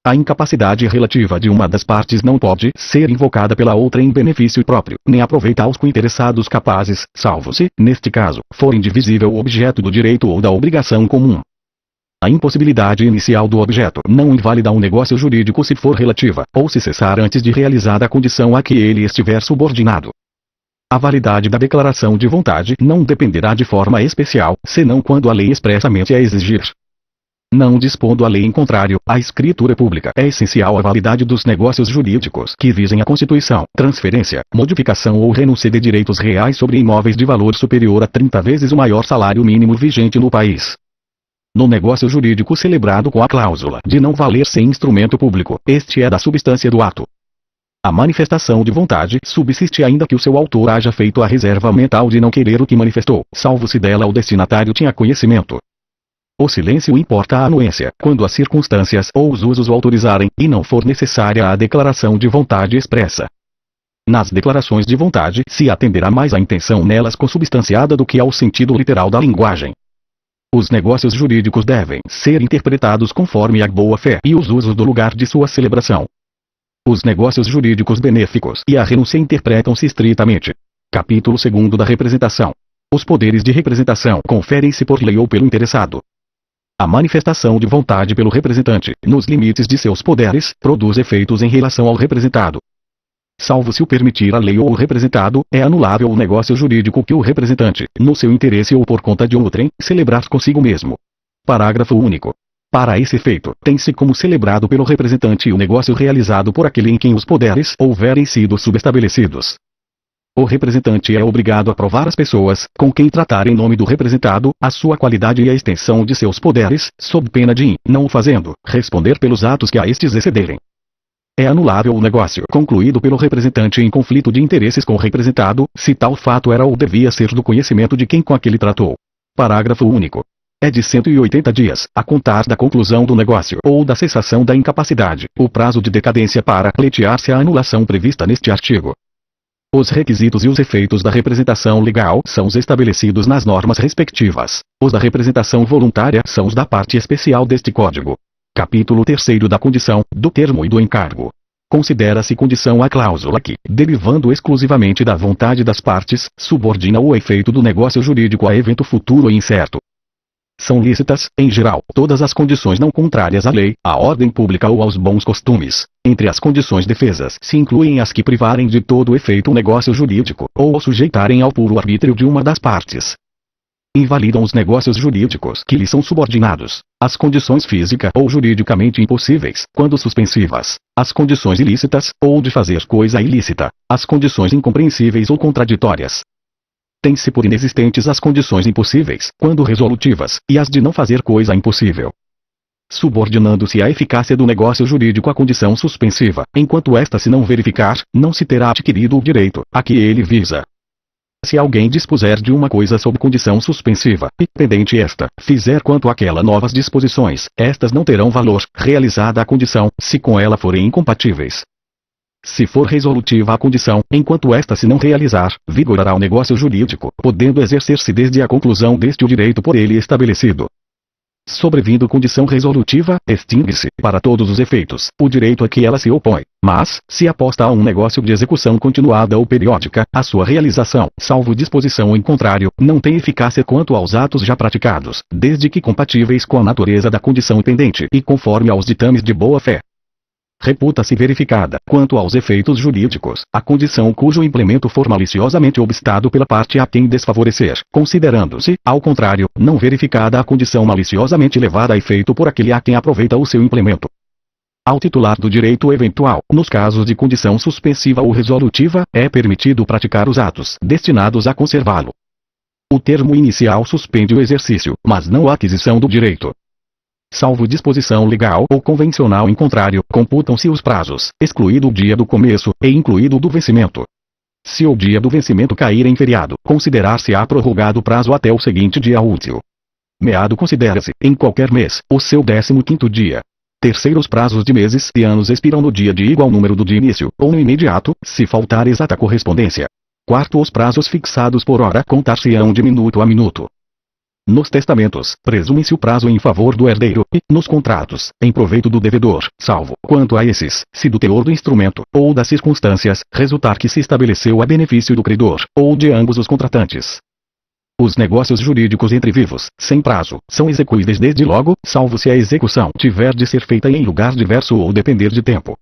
Speaker 1: A incapacidade relativa de uma das partes não pode ser invocada pela outra em benefício próprio, nem aproveita aos cointeressados capazes, salvo se, neste caso, for indivisível o objeto do direito ou da obrigação comum. A impossibilidade inicial do objeto não invalida um negócio jurídico se for relativa, ou se cessar antes de realizada a condição a que ele estiver subordinado. A validade da declaração de vontade não dependerá de forma especial, senão quando a lei expressamente a exigir. Não dispondo a lei em contrário, a escritura pública é essencial à validade dos negócios jurídicos que visem a constituição, transferência, modificação ou renúncia de direitos reais sobre imóveis de valor superior a 30 vezes o maior salário mínimo vigente no país. No negócio jurídico celebrado com a cláusula de não valer sem instrumento público, este é da substância do ato. A manifestação de vontade subsiste ainda que o seu autor haja feito a reserva mental de não querer o que manifestou, salvo se dela o destinatário tinha conhecimento. O silêncio importa a anuência, quando as circunstâncias ou os usos o autorizarem, e não for necessária a declaração de vontade expressa. Nas declarações de vontade se atenderá mais à intenção nelas consubstanciada do que ao sentido literal da linguagem. Os negócios jurídicos devem ser interpretados conforme a boa-fé e os usos do lugar de sua celebração. Os negócios jurídicos benéficos e a renúncia interpretam-se estritamente. Capítulo 2 da representação. Os poderes de representação conferem-se por lei ou pelo interessado. A manifestação de vontade pelo representante, nos limites de seus poderes, produz efeitos em relação ao representado. Salvo se o permitir a lei ou o representado, é anulável o negócio jurídico que o representante, no seu interesse ou por conta de outrem, celebrar consigo mesmo. Parágrafo único. Para esse efeito, tem-se como celebrado pelo representante o negócio realizado por aquele em quem os poderes houverem sido subestabelecidos. O representante é obrigado a provar às pessoas, com quem tratar em nome do representado, a sua qualidade e a extensão de seus poderes, sob pena de, não o fazendo, responder pelos atos que a estes excederem. É anulável o negócio concluído pelo representante em conflito de interesses com o representado, se tal fato era ou devia ser do conhecimento de quem com aquele tratou. Parágrafo único. É de 180 dias, a contar da conclusão do negócio ou da cessação da incapacidade, o prazo de decadência para pleitear-se a anulação prevista neste artigo. Os requisitos e os efeitos da representação legal são os estabelecidos nas normas respectivas. Os da representação voluntária são os da parte especial deste Código. Capítulo 3 da condição, do termo e do encargo. Considera-se condição a cláusula que, derivando exclusivamente da vontade das partes, subordina o efeito do negócio jurídico a evento futuro e incerto. São lícitas, em geral, todas as condições não contrárias à lei, à ordem pública ou aos bons costumes. Entre as condições defesas se incluem as que privarem de todo o efeito o negócio jurídico, ou o sujeitarem ao puro arbítrio de uma das partes. invalidam os negócios jurídicos que lhes são subordinados, as condições física ou juridicamente impossíveis, quando suspensivas, as condições ilícitas, ou de fazer coisa ilícita, as condições incompreensíveis ou contraditórias. Tem-se por inexistentes as condições impossíveis, quando resolutivas, e as de não fazer coisa impossível. Subordinando-se a eficácia do negócio jurídico à condição suspensiva, enquanto esta se não verificar, não se terá adquirido o direito a que ele visa. Se alguém dispuser de uma coisa sob condição suspensiva, e, pendente esta, fizer quanto àquela novas disposições, estas não terão valor, realizada a condição, se com ela forem incompatíveis. Se for resolutiva a condição, enquanto esta se não realizar, vigorará o negócio jurídico, podendo exercer-se desde a conclusão deste o direito por ele estabelecido. Sobrevindo condição resolutiva, extingue-se, para todos os efeitos, o direito a que ela se opõe, mas, se aposta a um negócio de execução continuada ou periódica, a sua realização, salvo disposição em contrário, não tem eficácia quanto aos atos já praticados, desde que compatíveis com a natureza da condição pendente e conforme aos ditames de boa-fé. Reputa-se verificada, quanto aos efeitos jurídicos, a condição cujo implemento for maliciosamente obstado pela parte a quem desfavorecer, considerando-se, ao contrário, não verificada a condição maliciosamente levada a efeito por aquele a quem aproveita o seu implemento. Ao titular do direito eventual, nos casos de condição suspensiva ou resolutiva, é permitido praticar os atos destinados a conservá-lo. O termo inicial suspende o exercício, mas não a aquisição do direito. Salvo disposição legal ou convencional em contrário, computam-se os prazos, excluído o dia do começo, e incluído o do vencimento. Se o dia do vencimento cair em feriado, considerar-se-á prorrogado o prazo até o seguinte dia útil. Meado considera-se, em qualquer mês, o seu 15º dia. Terceiros prazos de meses e anos expiram no dia de igual número do de início, ou no imediato, se faltar exata correspondência. Quarto, os prazos fixados por hora contar-se-ão de minuto a minuto. Nos testamentos, presume-se o prazo em favor do herdeiro, e, nos contratos, em proveito do devedor, salvo, quanto a esses, se do teor do instrumento, ou das circunstâncias, resultar que se estabeleceu a benefício do credor, ou de ambos os contratantes. Os negócios jurídicos entre vivos, sem prazo, são execuíveis desde logo, salvo se a execução tiver de ser feita em lugar diverso ou depender de tempo.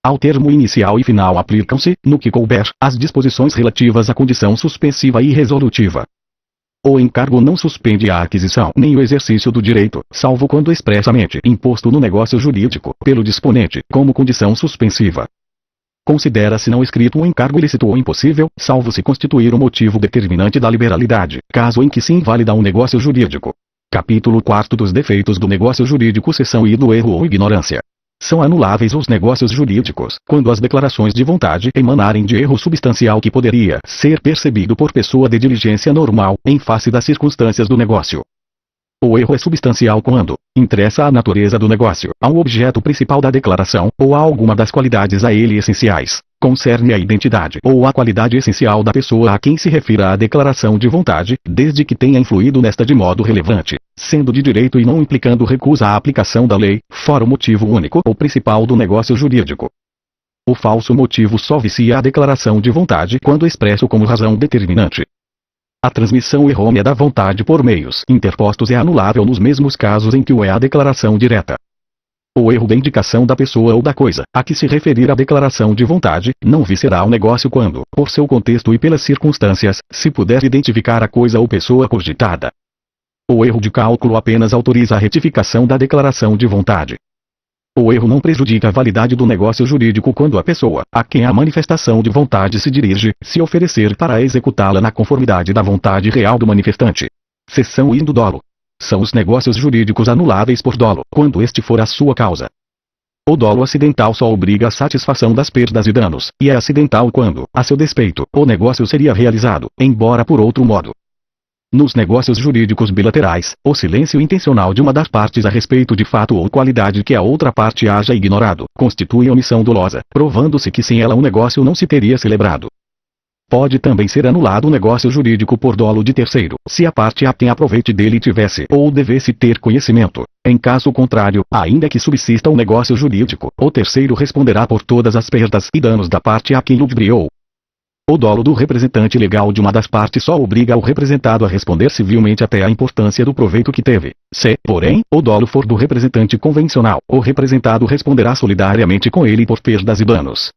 Speaker 1: Ao termo inicial e final aplicam-se, no que couber, as disposições relativas à condição suspensiva e resolutiva. O encargo não suspende a aquisição nem o exercício do direito, salvo quando expressamente imposto no negócio jurídico, pelo disponente, como condição suspensiva. Considera-se não escrito um encargo ilícito ou impossível, salvo se constituir o motivo determinante da liberalidade, caso em que se invalida um negócio jurídico. Capítulo 4 dos defeitos do negócio jurídico, seção I do erro ou ignorância. São anuláveis os negócios jurídicos, quando as declarações de vontade emanarem de erro substancial que poderia ser percebido por pessoa de diligência normal, em face das circunstâncias do negócio. O erro é substancial quando interessa a natureza do negócio, ao objeto principal da declaração, ou a alguma das qualidades a ele essenciais, concerne a identidade ou a qualidade essencial da pessoa a quem se refira a declaração de vontade, desde que tenha influído nesta de modo relevante, sendo de direito e não implicando recusa à aplicação da lei, fora o motivo único ou principal do negócio jurídico. O falso motivo só vicia a declaração de vontade quando expresso como razão determinante. A transmissão errônea da vontade por meios interpostos é anulável nos mesmos casos em que o é a declaração direta. O erro da indicação da pessoa ou da coisa a que se referir a declaração de vontade não vicerá o negócio quando, por seu contexto e pelas circunstâncias, se puder identificar a coisa ou pessoa cogitada. O erro de cálculo apenas autoriza a retificação da declaração de vontade. O erro não prejudica a validade do negócio jurídico quando a pessoa, a quem a manifestação de vontade se dirige, se oferecer para executá-la na conformidade da vontade real do manifestante. Seção I do dolo. São os negócios jurídicos anuláveis por dolo, quando este for a sua causa. O dolo acidental só obriga a satisfação das perdas e danos, e é acidental quando, a seu despeito, o negócio seria realizado, embora por outro modo. Nos negócios jurídicos bilaterais, o silêncio intencional de uma das partes a respeito de fato ou qualidade que a outra parte haja ignorado, constitui omissão dolosa, provando-se que sem ela o negócio não se teria celebrado. Pode também ser anulado o negócio jurídico por dolo de terceiro, se a parte a quem aproveite dele tivesse ou devesse ter conhecimento. Em caso contrário, ainda que subsista o negócio jurídico, o terceiro responderá por todas as perdas e danos da parte a quem ludibriou. O dolo do representante legal de uma das partes só obriga o representado a responder civilmente até a importância do proveito que teve. Se, porém, o dolo for do representante convencional, o representado responderá solidariamente com ele por perdas e danos.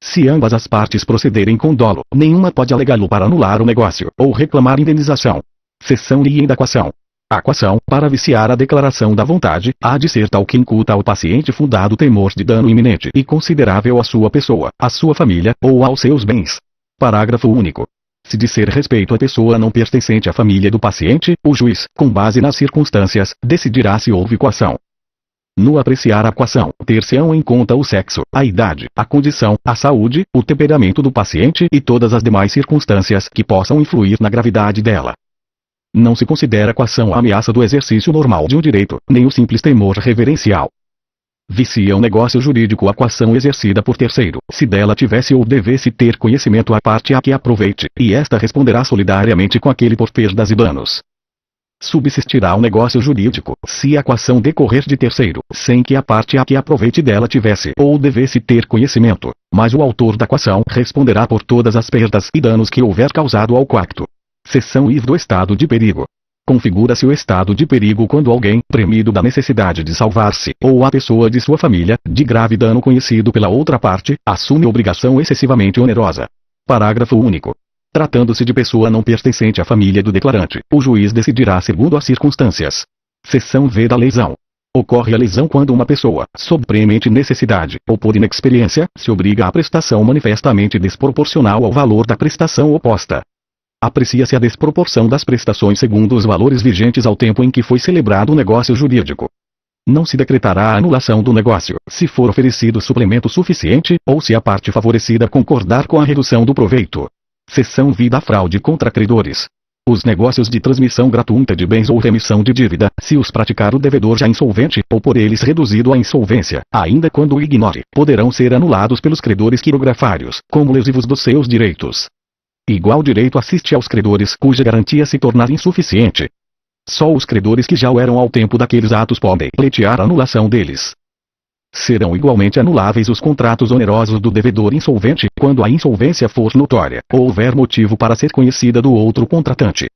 Speaker 1: Se ambas as partes procederem com dolo, nenhuma pode alegá-lo para anular o negócio, ou reclamar indenização. Seção lien da coação. A coação, para viciar a declaração da vontade, há de ser tal que incuta ao paciente fundado temor de dano iminente e considerável à sua pessoa, à sua família, ou aos seus bens. Parágrafo único. Se disser respeito à pessoa não pertencente à família do paciente, o juiz, com base nas circunstâncias, decidirá se houve coação. No apreciar a coação, ter-se-ão em conta o sexo, a idade, a condição, a saúde, o temperamento do paciente e todas as demais circunstâncias que possam influir na gravidade dela. Não se considera coação a ameaça do exercício normal de um direito, nem o simples temor reverencial. Vicia um negócio jurídico a coação exercida por terceiro, se dela tivesse ou devesse ter conhecimento a parte a que aproveite, e esta responderá solidariamente com aquele por perdas e danos. Subsistirá o negócio jurídico, se a coação decorrer de terceiro, sem que a parte a que aproveite dela tivesse ou devesse ter conhecimento, mas o autor da coação responderá por todas as perdas e danos que houver causado ao coacto. Seção IV do estado de perigo. Configura-se o estado de perigo quando alguém, premido da necessidade de salvar-se, ou a pessoa de sua família, de grave dano conhecido pela outra parte, assume obrigação excessivamente onerosa. Parágrafo único. Tratando-se de pessoa não pertencente à família do declarante, o juiz decidirá segundo as circunstâncias. Seção V da lesão. Ocorre a lesão quando uma pessoa, sob premente necessidade, ou por inexperiência, se obriga à prestação manifestamente desproporcional ao valor da prestação oposta. Aprecia-se a desproporção das prestações segundo os valores vigentes ao tempo em que foi celebrado o negócio jurídico. Não se decretará a anulação do negócio, se for oferecido suplemento suficiente, ou se a parte favorecida concordar com a redução do proveito. Seção V da fraude contra credores. Os negócios de transmissão gratuita de bens ou remissão de dívida, se os praticar o devedor já insolvente, ou por eles reduzido à insolvência, ainda quando o ignore, poderão ser anulados pelos credores quirografários, como lesivos dos seus direitos. Igual direito assiste aos credores cuja garantia se tornar insuficiente. Só os credores que já o eram ao tempo daqueles atos podem pleitear a anulação deles. Serão igualmente anuláveis os contratos onerosos do devedor insolvente, quando a insolvência for notória, ou houver motivo para ser conhecida do outro contratante.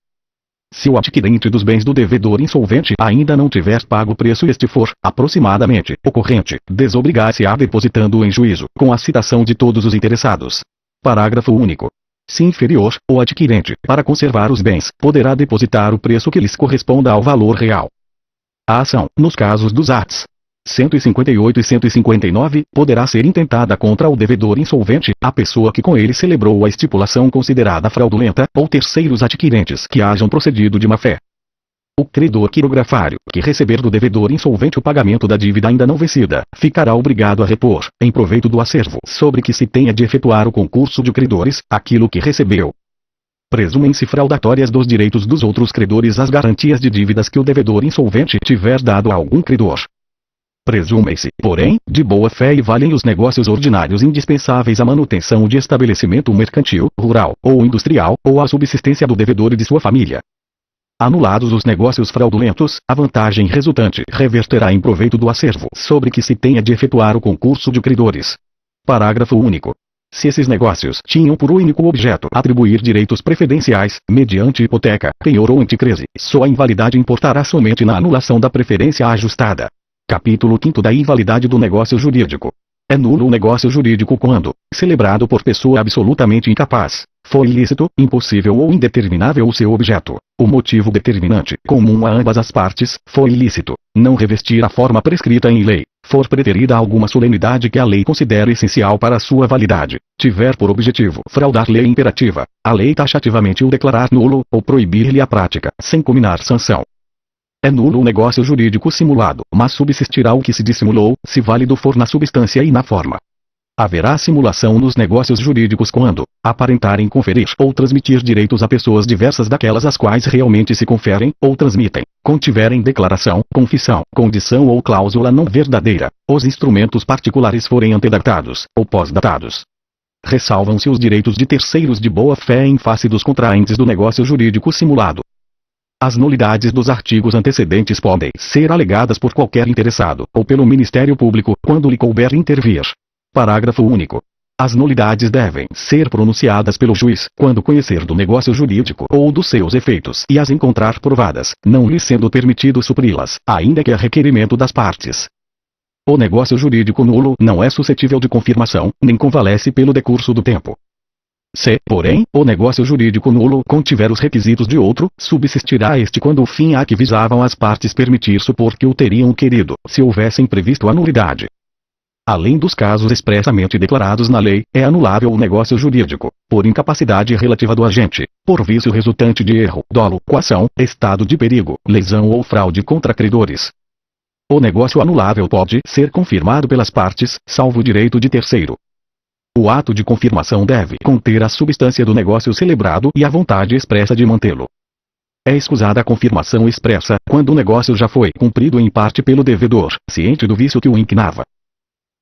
Speaker 1: Se o adquirente dos bens do devedor insolvente ainda não tiver pago o preço e este for, aproximadamente, ocorrente, desobrigar-se-á depositando-o em juízo, com a citação de todos os interessados. Parágrafo único. Se inferior, o adquirente, para conservar os bens, poderá depositar o preço que lhes corresponda ao valor real. A ação, nos casos dos arts. 158 e 159, poderá ser intentada contra o devedor insolvente, a pessoa que com ele celebrou a estipulação considerada fraudulenta, ou terceiros adquirentes que hajam procedido de má-fé. O credor quirografário, que receber do devedor insolvente o pagamento da dívida ainda não vencida, ficará obrigado a repor, em proveito do acervo sobre que se tenha de efetuar o concurso de credores, aquilo que recebeu. Presumem-se fraudatórias dos direitos dos outros credores as garantias de dívidas que o devedor insolvente tiver dado a algum credor. Presumem-se, porém, de boa fé e valem os negócios ordinários indispensáveis à manutenção de estabelecimento mercantil, rural, ou industrial, ou à subsistência do devedor e de sua família. Anulados os negócios fraudulentos, a vantagem resultante reverterá em proveito do acervo sobre que se tenha de efetuar o concurso de credores. Parágrafo único. Se esses negócios tinham por único objeto atribuir direitos preferenciais, mediante hipoteca, penhor ou anticrese, sua invalidade importará somente na anulação da preferência ajustada. Capítulo 5 da invalidade do negócio jurídico. É nulo o negócio jurídico quando, celebrado por pessoa absolutamente incapaz, for ilícito, impossível ou indeterminável o seu objeto, o motivo determinante, comum a ambas as partes, for ilícito, não revestir a forma prescrita em lei, for preterida alguma solenidade que a lei considere essencial para a sua validade, tiver por objetivo fraudar lei imperativa, a lei taxativamente o declarar nulo, ou proibir-lhe a prática, sem comminar sanção. É nulo o negócio jurídico simulado, mas subsistirá o que se dissimulou, se válido for na substância e na forma. Haverá simulação nos negócios jurídicos quando aparentarem conferir ou transmitir direitos a pessoas diversas daquelas às quais realmente se conferem, ou transmitem, contiverem declaração, confissão, condição ou cláusula não verdadeira, os instrumentos particulares forem antedatados, ou pós-datados. Ressalvam-se os direitos de terceiros de boa fé em face dos contraentes do negócio jurídico simulado. As nulidades dos artigos antecedentes podem ser alegadas por qualquer interessado, ou pelo Ministério Público, quando lhe couber intervir. Parágrafo único. As nulidades devem ser pronunciadas pelo juiz, quando conhecer do negócio jurídico ou dos seus efeitos e as encontrar provadas, não lhe sendo permitido supri-las, ainda que a requerimento das partes. O negócio jurídico nulo não é suscetível de confirmação, nem convalesce pelo decurso do tempo. Se, porém, o negócio jurídico nulo contiver os requisitos de outro, subsistirá este quando o fim a que visavam as partes permitir supor que o teriam querido, se houvessem previsto a nulidade. Além dos casos expressamente declarados na lei, é anulável o negócio jurídico, por incapacidade relativa do agente, por vício resultante de erro, dolo, coação, estado de perigo, lesão ou fraude contra credores. O negócio anulável pode ser confirmado pelas partes, salvo o direito de terceiro. O ato de confirmação deve conter a substância do negócio celebrado e a vontade expressa de mantê-lo. É escusada a confirmação expressa, quando o negócio já foi cumprido em parte pelo devedor, ciente do vício que o inquinava.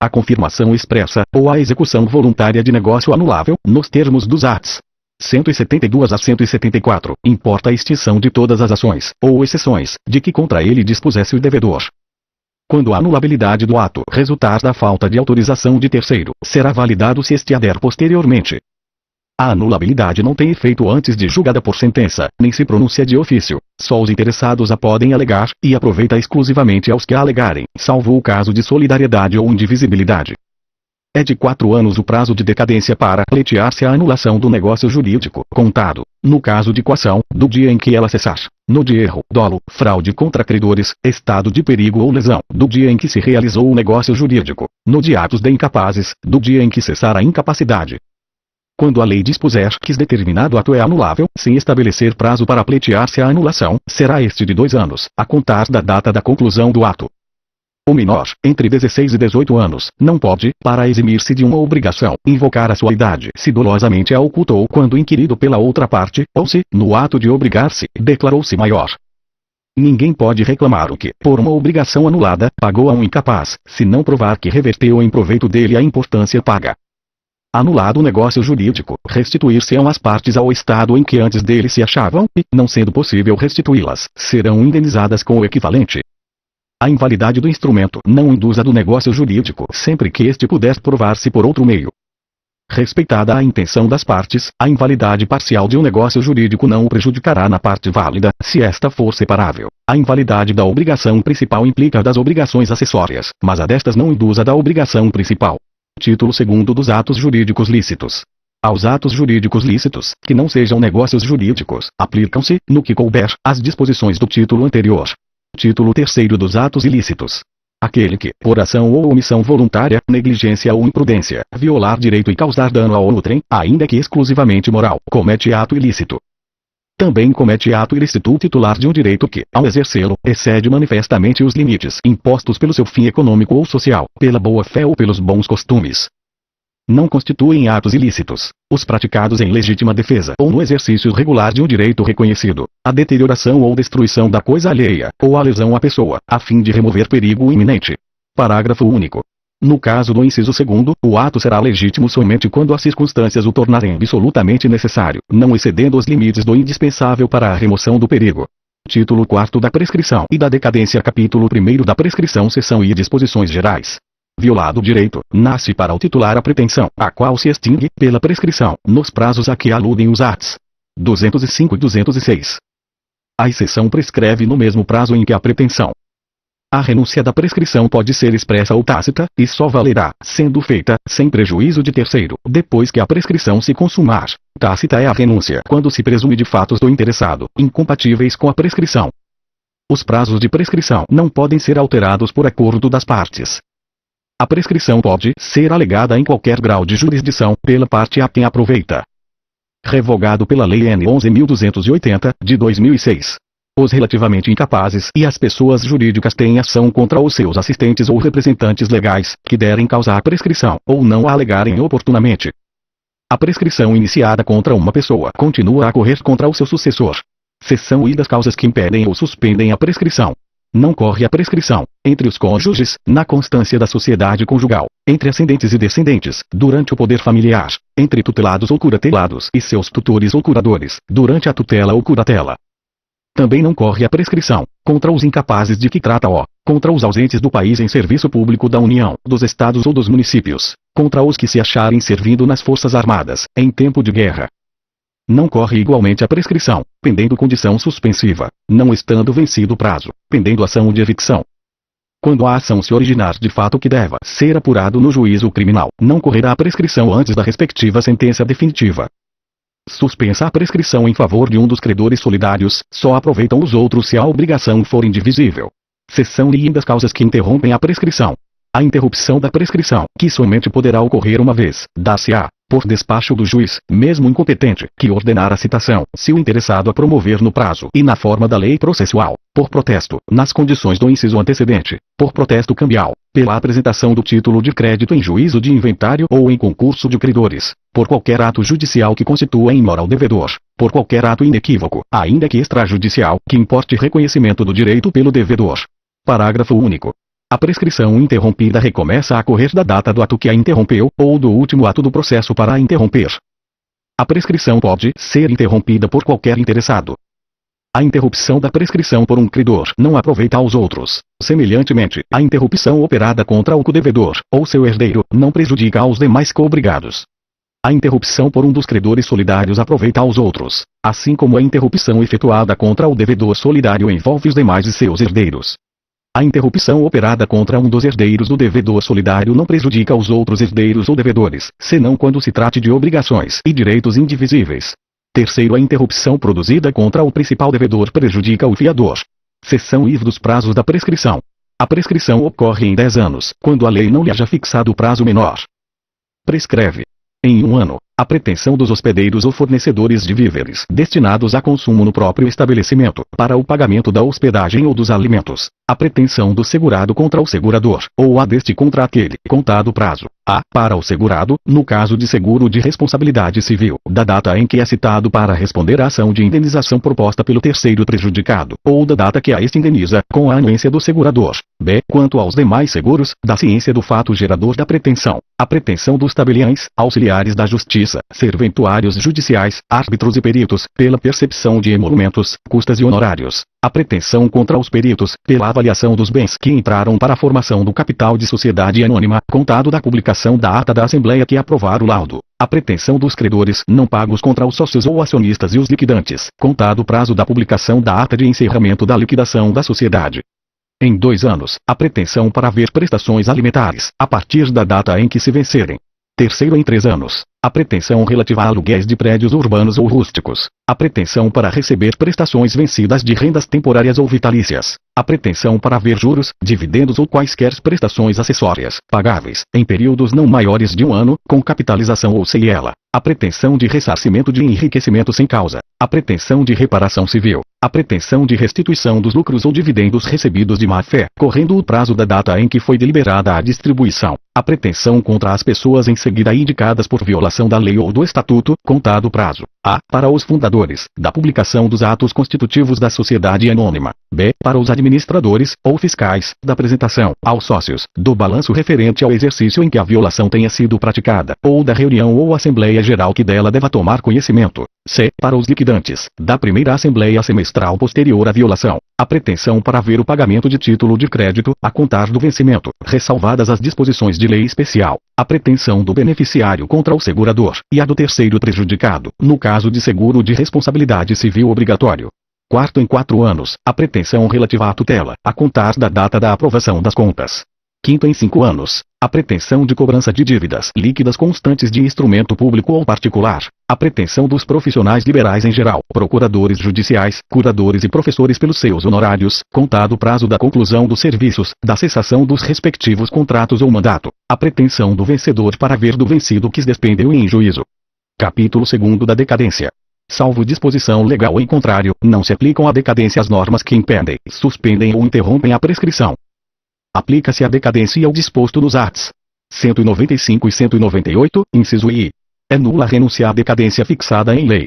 Speaker 1: A confirmação expressa, ou a execução voluntária de negócio anulável, nos termos dos ATs. 172 a 174, importa a extinção de todas as ações, ou exceções, de que contra ele dispusesse o devedor. Quando a anulabilidade do ato resultar da falta de autorização de terceiro, será validado se este ader posteriormente. A anulabilidade não tem efeito antes de julgada por sentença, nem se pronuncia de ofício. Só os interessados a podem alegar, e aproveita exclusivamente aos que a alegarem, salvo o caso de solidariedade ou indivisibilidade. É de 4 anos o prazo de decadência para pleitear-se a anulação do negócio jurídico, contado, no caso de coação, do dia em que ela cessar; no de erro, dolo, fraude contra credores, estado de perigo ou lesão, do dia em que se realizou o negócio jurídico; no de atos de incapazes, do dia em que cessar a incapacidade. Quando a lei dispuser que determinado ato é anulável, sem estabelecer prazo para pleitear-se a anulação, será este de 2 anos, a contar da data da conclusão do ato. O menor, entre 16 e 18 anos, não pode, para eximir-se de uma obrigação, invocar a sua idade se dolosamente a ocultou quando inquirido pela outra parte, ou se, no ato de obrigar-se, declarou-se maior. Ninguém pode reclamar o que, por uma obrigação anulada, pagou a um incapaz, se não provar que reverteu em proveito dele a importância paga. Anulado o negócio jurídico, restituir-se-ão as partes ao estado em que antes dele se achavam, e, não sendo possível restituí-las, serão indenizadas com o equivalente. A invalidade do instrumento não induz a do negócio jurídico sempre que este puder provar-se por outro meio. Respeitada a intenção das partes, a invalidade parcial de um negócio jurídico não o prejudicará na parte válida, se esta for separável. A invalidade da obrigação principal implica a das obrigações acessórias, mas a destas não induz a da obrigação principal. Título 2º dos atos jurídicos lícitos. Aos atos jurídicos lícitos, que não sejam negócios jurídicos, aplicam-se, no que couber, as disposições do título anterior. Título 3º dos atos ilícitos. Aquele que, por ação ou omissão voluntária, negligência ou imprudência, violar direito e causar dano a outrem, ainda que exclusivamente moral, comete ato ilícito. Também comete ato ilícito o titular de um direito que, ao exercê-lo, excede manifestamente os limites impostos pelo seu fim econômico ou social, pela boa-fé ou pelos bons costumes. Não constituem atos ilícitos os praticados em legítima defesa ou no exercício regular de um direito reconhecido, a deterioração ou destruição da coisa alheia, ou a lesão à pessoa, a fim de remover perigo iminente. Parágrafo único. No caso do inciso 2º, o ato será legítimo somente quando as circunstâncias o tornarem absolutamente necessário, não excedendo os limites do indispensável para a remoção do perigo. Título 4º da prescrição e da decadência. Capítulo 1º da prescrição. Seção e disposições gerais. Violado o direito, nasce para o titular a pretensão, a qual se extingue, pela prescrição, nos prazos a que aludem os ATs. 205 e 206. A exceção prescreve no mesmo prazo em que a pretensão. A renúncia da prescrição pode ser expressa ou tácita, e só valerá, sendo feita, sem prejuízo de terceiro, depois que a prescrição se consumar. Tácita é a renúncia quando se presume de fatos do interessado, incompatíveis com a prescrição. Os prazos de prescrição não podem ser alterados por acordo das partes. A prescrição pode ser alegada em qualquer grau de jurisdição, pela parte a quem aproveita. Revogado pela Lei N. 11.280, de 2006. Os relativamente incapazes e as pessoas jurídicas têm ação contra os seus assistentes ou representantes legais, que derem causa à prescrição, ou não a alegarem oportunamente. A prescrição iniciada contra uma pessoa continua a correr contra o seu sucessor. Seção e das causas que impedem ou suspendem a prescrição. Não corre a prescrição, entre os cônjuges, na constância da sociedade conjugal, entre ascendentes e descendentes, durante o poder familiar, entre tutelados ou curatelados e seus tutores ou curadores, durante a tutela ou curatela. Também não corre a prescrição, contra os incapazes de que trata contra os ausentes do país em serviço público da União, dos estados ou dos municípios, contra os que se acharem servindo nas forças armadas, em tempo de guerra. Não corre igualmente a prescrição, pendendo condição suspensiva, não estando vencido o prazo, pendendo ação de evicção. Quando a ação se originar de fato que deva ser apurado no juízo criminal, não correrá a prescrição antes da respectiva sentença definitiva. Suspensa a prescrição em favor de um dos credores solidários, só aproveitam os outros se a obrigação for indivisível. Seção-lhe das causas que interrompem a prescrição. A interrupção da prescrição, que somente poderá ocorrer uma vez, dar-se-á, por despacho do juiz, mesmo incompetente, que ordenar a citação, se o interessado a promover no prazo e na forma da lei processual, por protesto, nas condições do inciso antecedente, por protesto cambial, pela apresentação do título de crédito em juízo de inventário ou em concurso de credores, por qualquer ato judicial que constitua imoral devedor, por qualquer ato inequívoco, ainda que extrajudicial, que importe reconhecimento do direito pelo devedor. Parágrafo único. A prescrição interrompida recomeça a correr da data do ato que a interrompeu, ou do último ato do processo para a interromper. A prescrição pode ser interrompida por qualquer interessado. A interrupção da prescrição por um credor não aproveita aos outros. Semelhantemente, a interrupção operada contra o codevedor, ou seu herdeiro, não prejudica aos demais coobrigados. A interrupção por um dos credores solidários aproveita aos outros, assim como a interrupção efetuada contra o devedor solidário envolve os demais e seus herdeiros. A interrupção operada contra um dos herdeiros do devedor solidário não prejudica os outros herdeiros ou devedores, senão quando se trate de obrigações e direitos indivisíveis. Terceiro, a interrupção produzida contra o principal devedor prejudica o fiador. Seção livre dos prazos da prescrição. A prescrição ocorre em 10 anos, quando a lei não lhe haja fixado prazo menor. Prescreve. Em 1 ano, a pretensão dos hospedeiros ou fornecedores de víveres destinados a consumo no próprio estabelecimento, para o pagamento da hospedagem ou dos alimentos, a pretensão do segurado contra o segurador, ou a deste contra aquele, contado prazo, a, para o segurado, no caso de seguro de responsabilidade civil, da data em que é citado para responder à ação de indenização proposta pelo terceiro prejudicado, ou da data que a este indeniza, com a anuência do segurador. B. Quanto aos demais seguros, da ciência do fato gerador da pretensão, a pretensão dos tabeliães, auxiliares da justiça, serventuários judiciais, árbitros e peritos, pela percepção de emolumentos, custas e honorários. A pretensão contra os peritos, pela avaliação dos bens que entraram para a formação do capital de sociedade anônima, contado da publicação da ata da Assembleia que aprovar o laudo. A pretensão dos credores não pagos contra os sócios ou acionistas e os liquidantes, contado o prazo da publicação da ata de encerramento da liquidação da sociedade. Em 2 anos, a pretensão para haver prestações alimentares, a partir da data em que se vencerem. Terceiro, em 3 anos, a pretensão relativa a aluguéis de prédios urbanos ou rústicos, a pretensão para receber prestações vencidas de rendas temporárias ou vitalícias, a pretensão para haver juros, dividendos ou quaisquer prestações acessórias, pagáveis, em períodos não maiores de 1 ano, com capitalização ou ceiela, a pretensão de ressarcimento de enriquecimento sem causa, a pretensão de reparação civil, a pretensão de restituição dos lucros ou dividendos recebidos de má-fé, correndo o prazo da data em que foi deliberada a distribuição, a pretensão contra as pessoas em seguida indicadas por violação da lei ou do estatuto, contado o prazo, a. para os fundadores, da publicação dos atos constitutivos da sociedade anônima, b. para os administradores, ou fiscais, da apresentação, aos sócios, do balanço referente ao exercício em que a violação tenha sido praticada, ou da reunião ou assembleia geral que dela deva tomar conhecimento, c. para os liquidantes, da primeira assembleia semestral posterior à violação, a pretensão para haver o pagamento de título de crédito, a contar do vencimento, ressalvadas as disposições de lei especial, a pretensão do beneficiário contra o segurador, e a do terceiro prejudicado, no caso de seguro de responsabilidade civil obrigatório. Quarto, em 4 anos, a pretensão relativa à tutela, a contar da data da aprovação das contas. Quinto, em 5 anos, a pretensão de cobrança de dívidas líquidas constantes de instrumento público ou particular, a pretensão dos profissionais liberais em geral, procuradores judiciais, curadores e professores pelos seus honorários, contado o prazo da conclusão dos serviços, da cessação dos respectivos contratos ou mandato, a pretensão do vencedor para haver do vencido que se despendeu em juízo. Capítulo 2º da decadência. Salvo disposição legal em contrário, não se aplicam à decadência as normas que impedem, suspendem ou interrompem a prescrição. Aplica-se a decadência ao disposto nos arts. 195 e 198, inciso I. É nula a renúncia à decadência fixada em lei.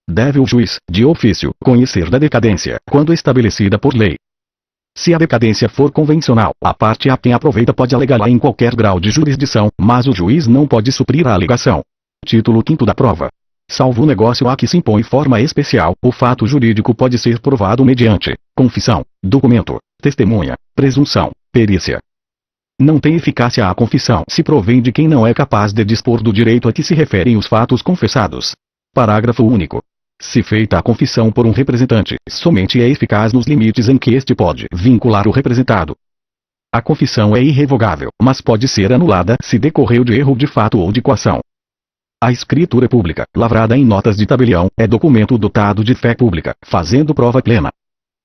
Speaker 1: Deve o juiz, de ofício, conhecer da decadência, quando estabelecida por lei. Se a decadência for convencional, a parte a quem aproveita pode alegá-la em qualquer grau de jurisdição, mas o juiz não pode suprir a alegação. Título 5º da prova. Salvo o negócio a que se impõe forma especial, o fato jurídico pode ser provado mediante confissão, documento, testemunha, presunção, perícia. Não tem eficácia a confissão se provém de quem não é capaz de dispor do direito a que se referem os fatos confessados. Parágrafo único. Se feita a confissão por um representante, somente é eficaz nos limites em que este pode vincular o representado. A confissão é irrevogável, mas pode ser anulada se decorreu de erro de fato ou de coação. A escritura pública, lavrada em notas de tabelião, é documento dotado de fé pública, fazendo prova plena.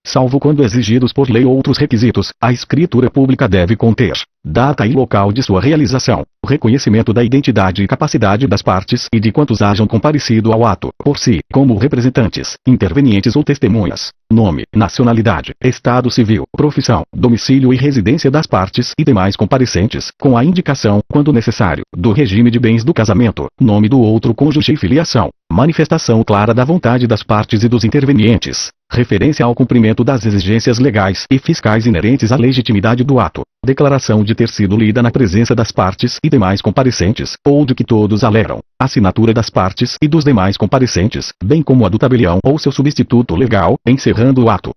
Speaker 1: Salvo quando exigidos por lei ou outros requisitos, a escritura pública deve conter data e local de sua realização, reconhecimento da identidade e capacidade das partes e de quantos hajam comparecido ao ato, por si, como representantes, intervenientes ou testemunhas, nome, nacionalidade, estado civil, profissão, domicílio e residência das partes e demais comparecentes, com a indicação, quando necessário, do regime de bens do casamento, nome do outro cônjuge e filiação, manifestação clara da vontade das partes e dos intervenientes, referência ao cumprimento das exigências legais e fiscais inerentes à legitimidade do ato, declaração de ter sido lida na presença das partes e demais comparecentes, ou de que todos alegam, assinatura das partes e dos demais comparecentes, bem como a do tabelião ou seu substituto legal, encerrando o ato.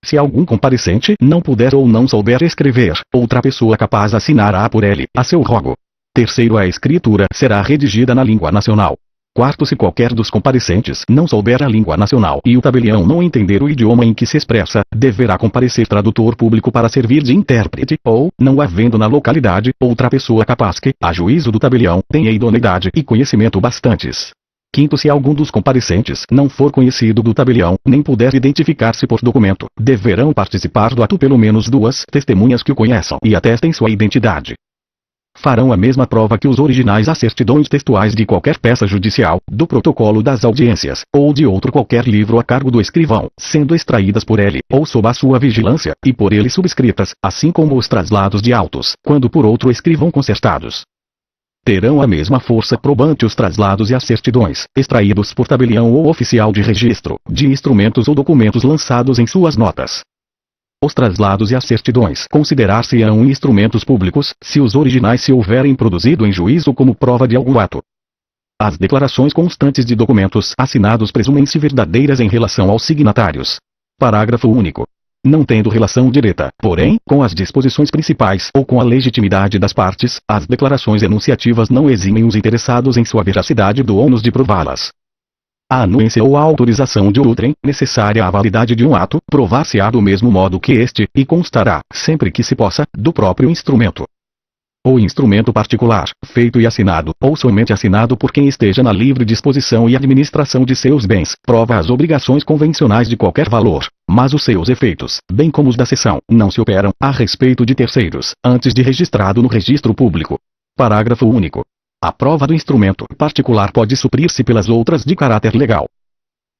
Speaker 1: Se algum comparecente não puder ou não souber escrever, outra pessoa capaz assinará por ele, a seu rogo. Terceiro, a escritura será redigida na língua nacional. Quarto, se qualquer dos comparecentes não souber a língua nacional e o tabelião não entender o idioma em que se expressa, deverá comparecer tradutor público para servir de intérprete, ou, não havendo na localidade, outra pessoa capaz que, a juízo do tabelião, tenha idoneidade e conhecimento bastantes. Quinto, se algum dos comparecentes não for conhecido do tabelião, nem puder identificar-se por documento, deverão participar do ato pelo menos duas testemunhas que o conheçam e atestem sua identidade. Farão a mesma prova que os originais às certidões textuais de qualquer peça judicial, do protocolo das audiências, ou de outro qualquer livro a cargo do escrivão, sendo extraídas por ele, ou sob a sua vigilância, e por ele subscritas, assim como os traslados de autos, quando por outro escrivão concertados. Terão a mesma força probante os traslados e as certidões, extraídos por tabelião ou oficial de registro, de instrumentos ou documentos lançados em suas notas. Os traslados e as certidões considerar-se-ão instrumentos públicos, se os originais se houverem produzido em juízo como prova de algum ato. As declarações constantes de documentos assinados presumem-se verdadeiras em relação aos signatários. Parágrafo único. Não tendo relação direta, porém, com as disposições principais ou com a legitimidade das partes, as declarações enunciativas não eximem os interessados em sua veracidade do ônus de prová-las. A anuência ou a autorização de outrem, necessária à validade de um ato, provar-se-á do mesmo modo que este, e constará, sempre que se possa, do próprio instrumento. O instrumento particular, feito e assinado, ou somente assinado por quem esteja na livre disposição e administração de seus bens, prova as obrigações convencionais de qualquer valor, mas os seus efeitos, bem como os da cessão, não se operam, a respeito de terceiros, antes de registrado no registro público. Parágrafo único. A prova do instrumento particular pode suprir-se pelas outras de caráter legal.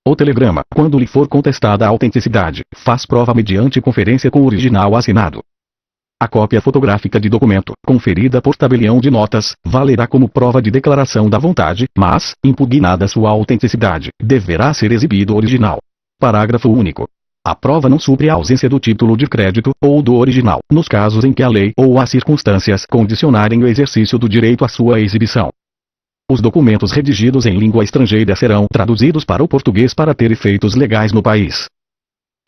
Speaker 1: O telegrama, quando lhe for contestada a autenticidade, faz prova mediante conferência com o original assinado. A cópia fotográfica de documento, conferida por tabelião de notas, valerá como prova de declaração da vontade, mas, impugnada sua autenticidade, deverá ser exibido o original. Parágrafo único. A prova não supre a ausência do título de crédito, ou do original, nos casos em que a lei ou as circunstâncias condicionarem o exercício do direito à sua exibição. Os documentos redigidos em língua estrangeira serão traduzidos para o português para ter efeitos legais no país.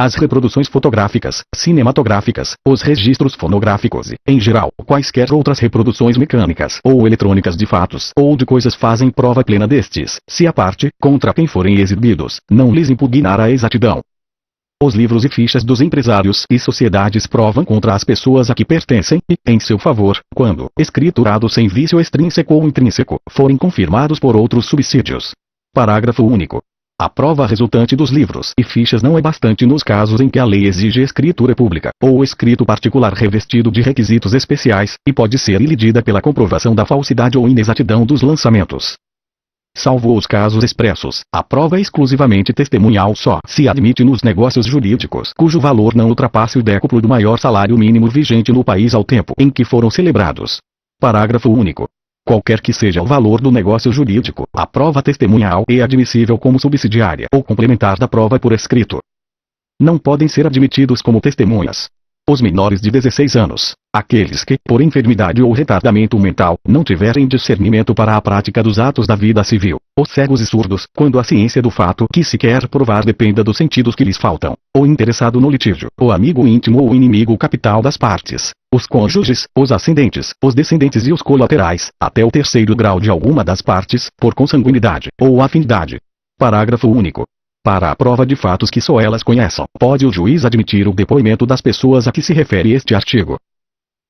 Speaker 1: As reproduções fotográficas, cinematográficas, os registros fonográficos e, em geral, quaisquer outras reproduções mecânicas ou eletrônicas de fatos ou de coisas fazem prova plena destes, se a parte, contra quem forem exibidos, não lhes impugnar a exatidão. Os livros e fichas dos empresários e sociedades provam contra as pessoas a que pertencem e, em seu favor, quando, escriturados sem vício extrínseco ou intrínseco, forem confirmados por outros subsídios. Parágrafo único. A prova resultante dos livros e fichas não é bastante nos casos em que a lei exige escritura pública, ou escrito particular revestido de requisitos especiais, e pode ser ilidida pela comprovação da falsidade ou inexatidão dos lançamentos. Salvo os casos expressos, a prova é exclusivamente testemunhal só se admite nos negócios jurídicos cujo valor não ultrapasse o décuplo do maior salário mínimo vigente no país ao tempo em que foram celebrados. Parágrafo único. Qualquer que seja o valor do negócio jurídico, a prova testemunhal é admissível como subsidiária ou complementar da prova por escrito. Não podem ser admitidos como testemunhas os menores de 16 anos, aqueles que, por enfermidade ou retardamento mental, não tiverem discernimento para a prática dos atos da vida civil, os cegos e surdos, quando a ciência do fato que se quer provar dependa dos sentidos que lhes faltam, o interessado no litígio, o amigo íntimo ou inimigo capital das partes, os cônjuges, os ascendentes, os descendentes e os colaterais, até o terceiro grau de alguma das partes, por consanguinidade, ou afinidade. Parágrafo único. Para a prova de fatos que só elas conheçam, pode o juiz admitir o depoimento das pessoas a que se refere este artigo.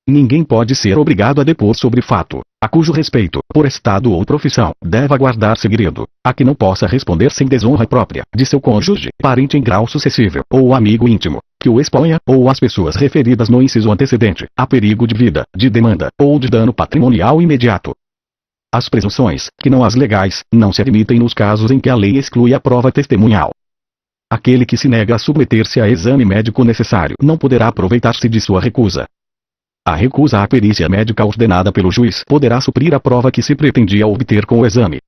Speaker 1: Ninguém pode ser obrigado a depor sobre fato, a cujo respeito, por estado ou profissão, deva guardar segredo, a que não possa responder sem desonra própria, de seu cônjuge, parente em grau sucessível, ou amigo íntimo, que o exponha, ou as pessoas referidas no inciso antecedente, a perigo de vida, de demanda, ou de dano patrimonial imediato. As presunções, que não as legais, não se admitem nos casos em que a lei exclui a prova testemunhal. Aquele que se nega a submeter-se a exame médico necessário não poderá aproveitar-se de sua recusa. A recusa à perícia médica ordenada pelo juiz poderá suprir a prova que se pretendia obter com o exame.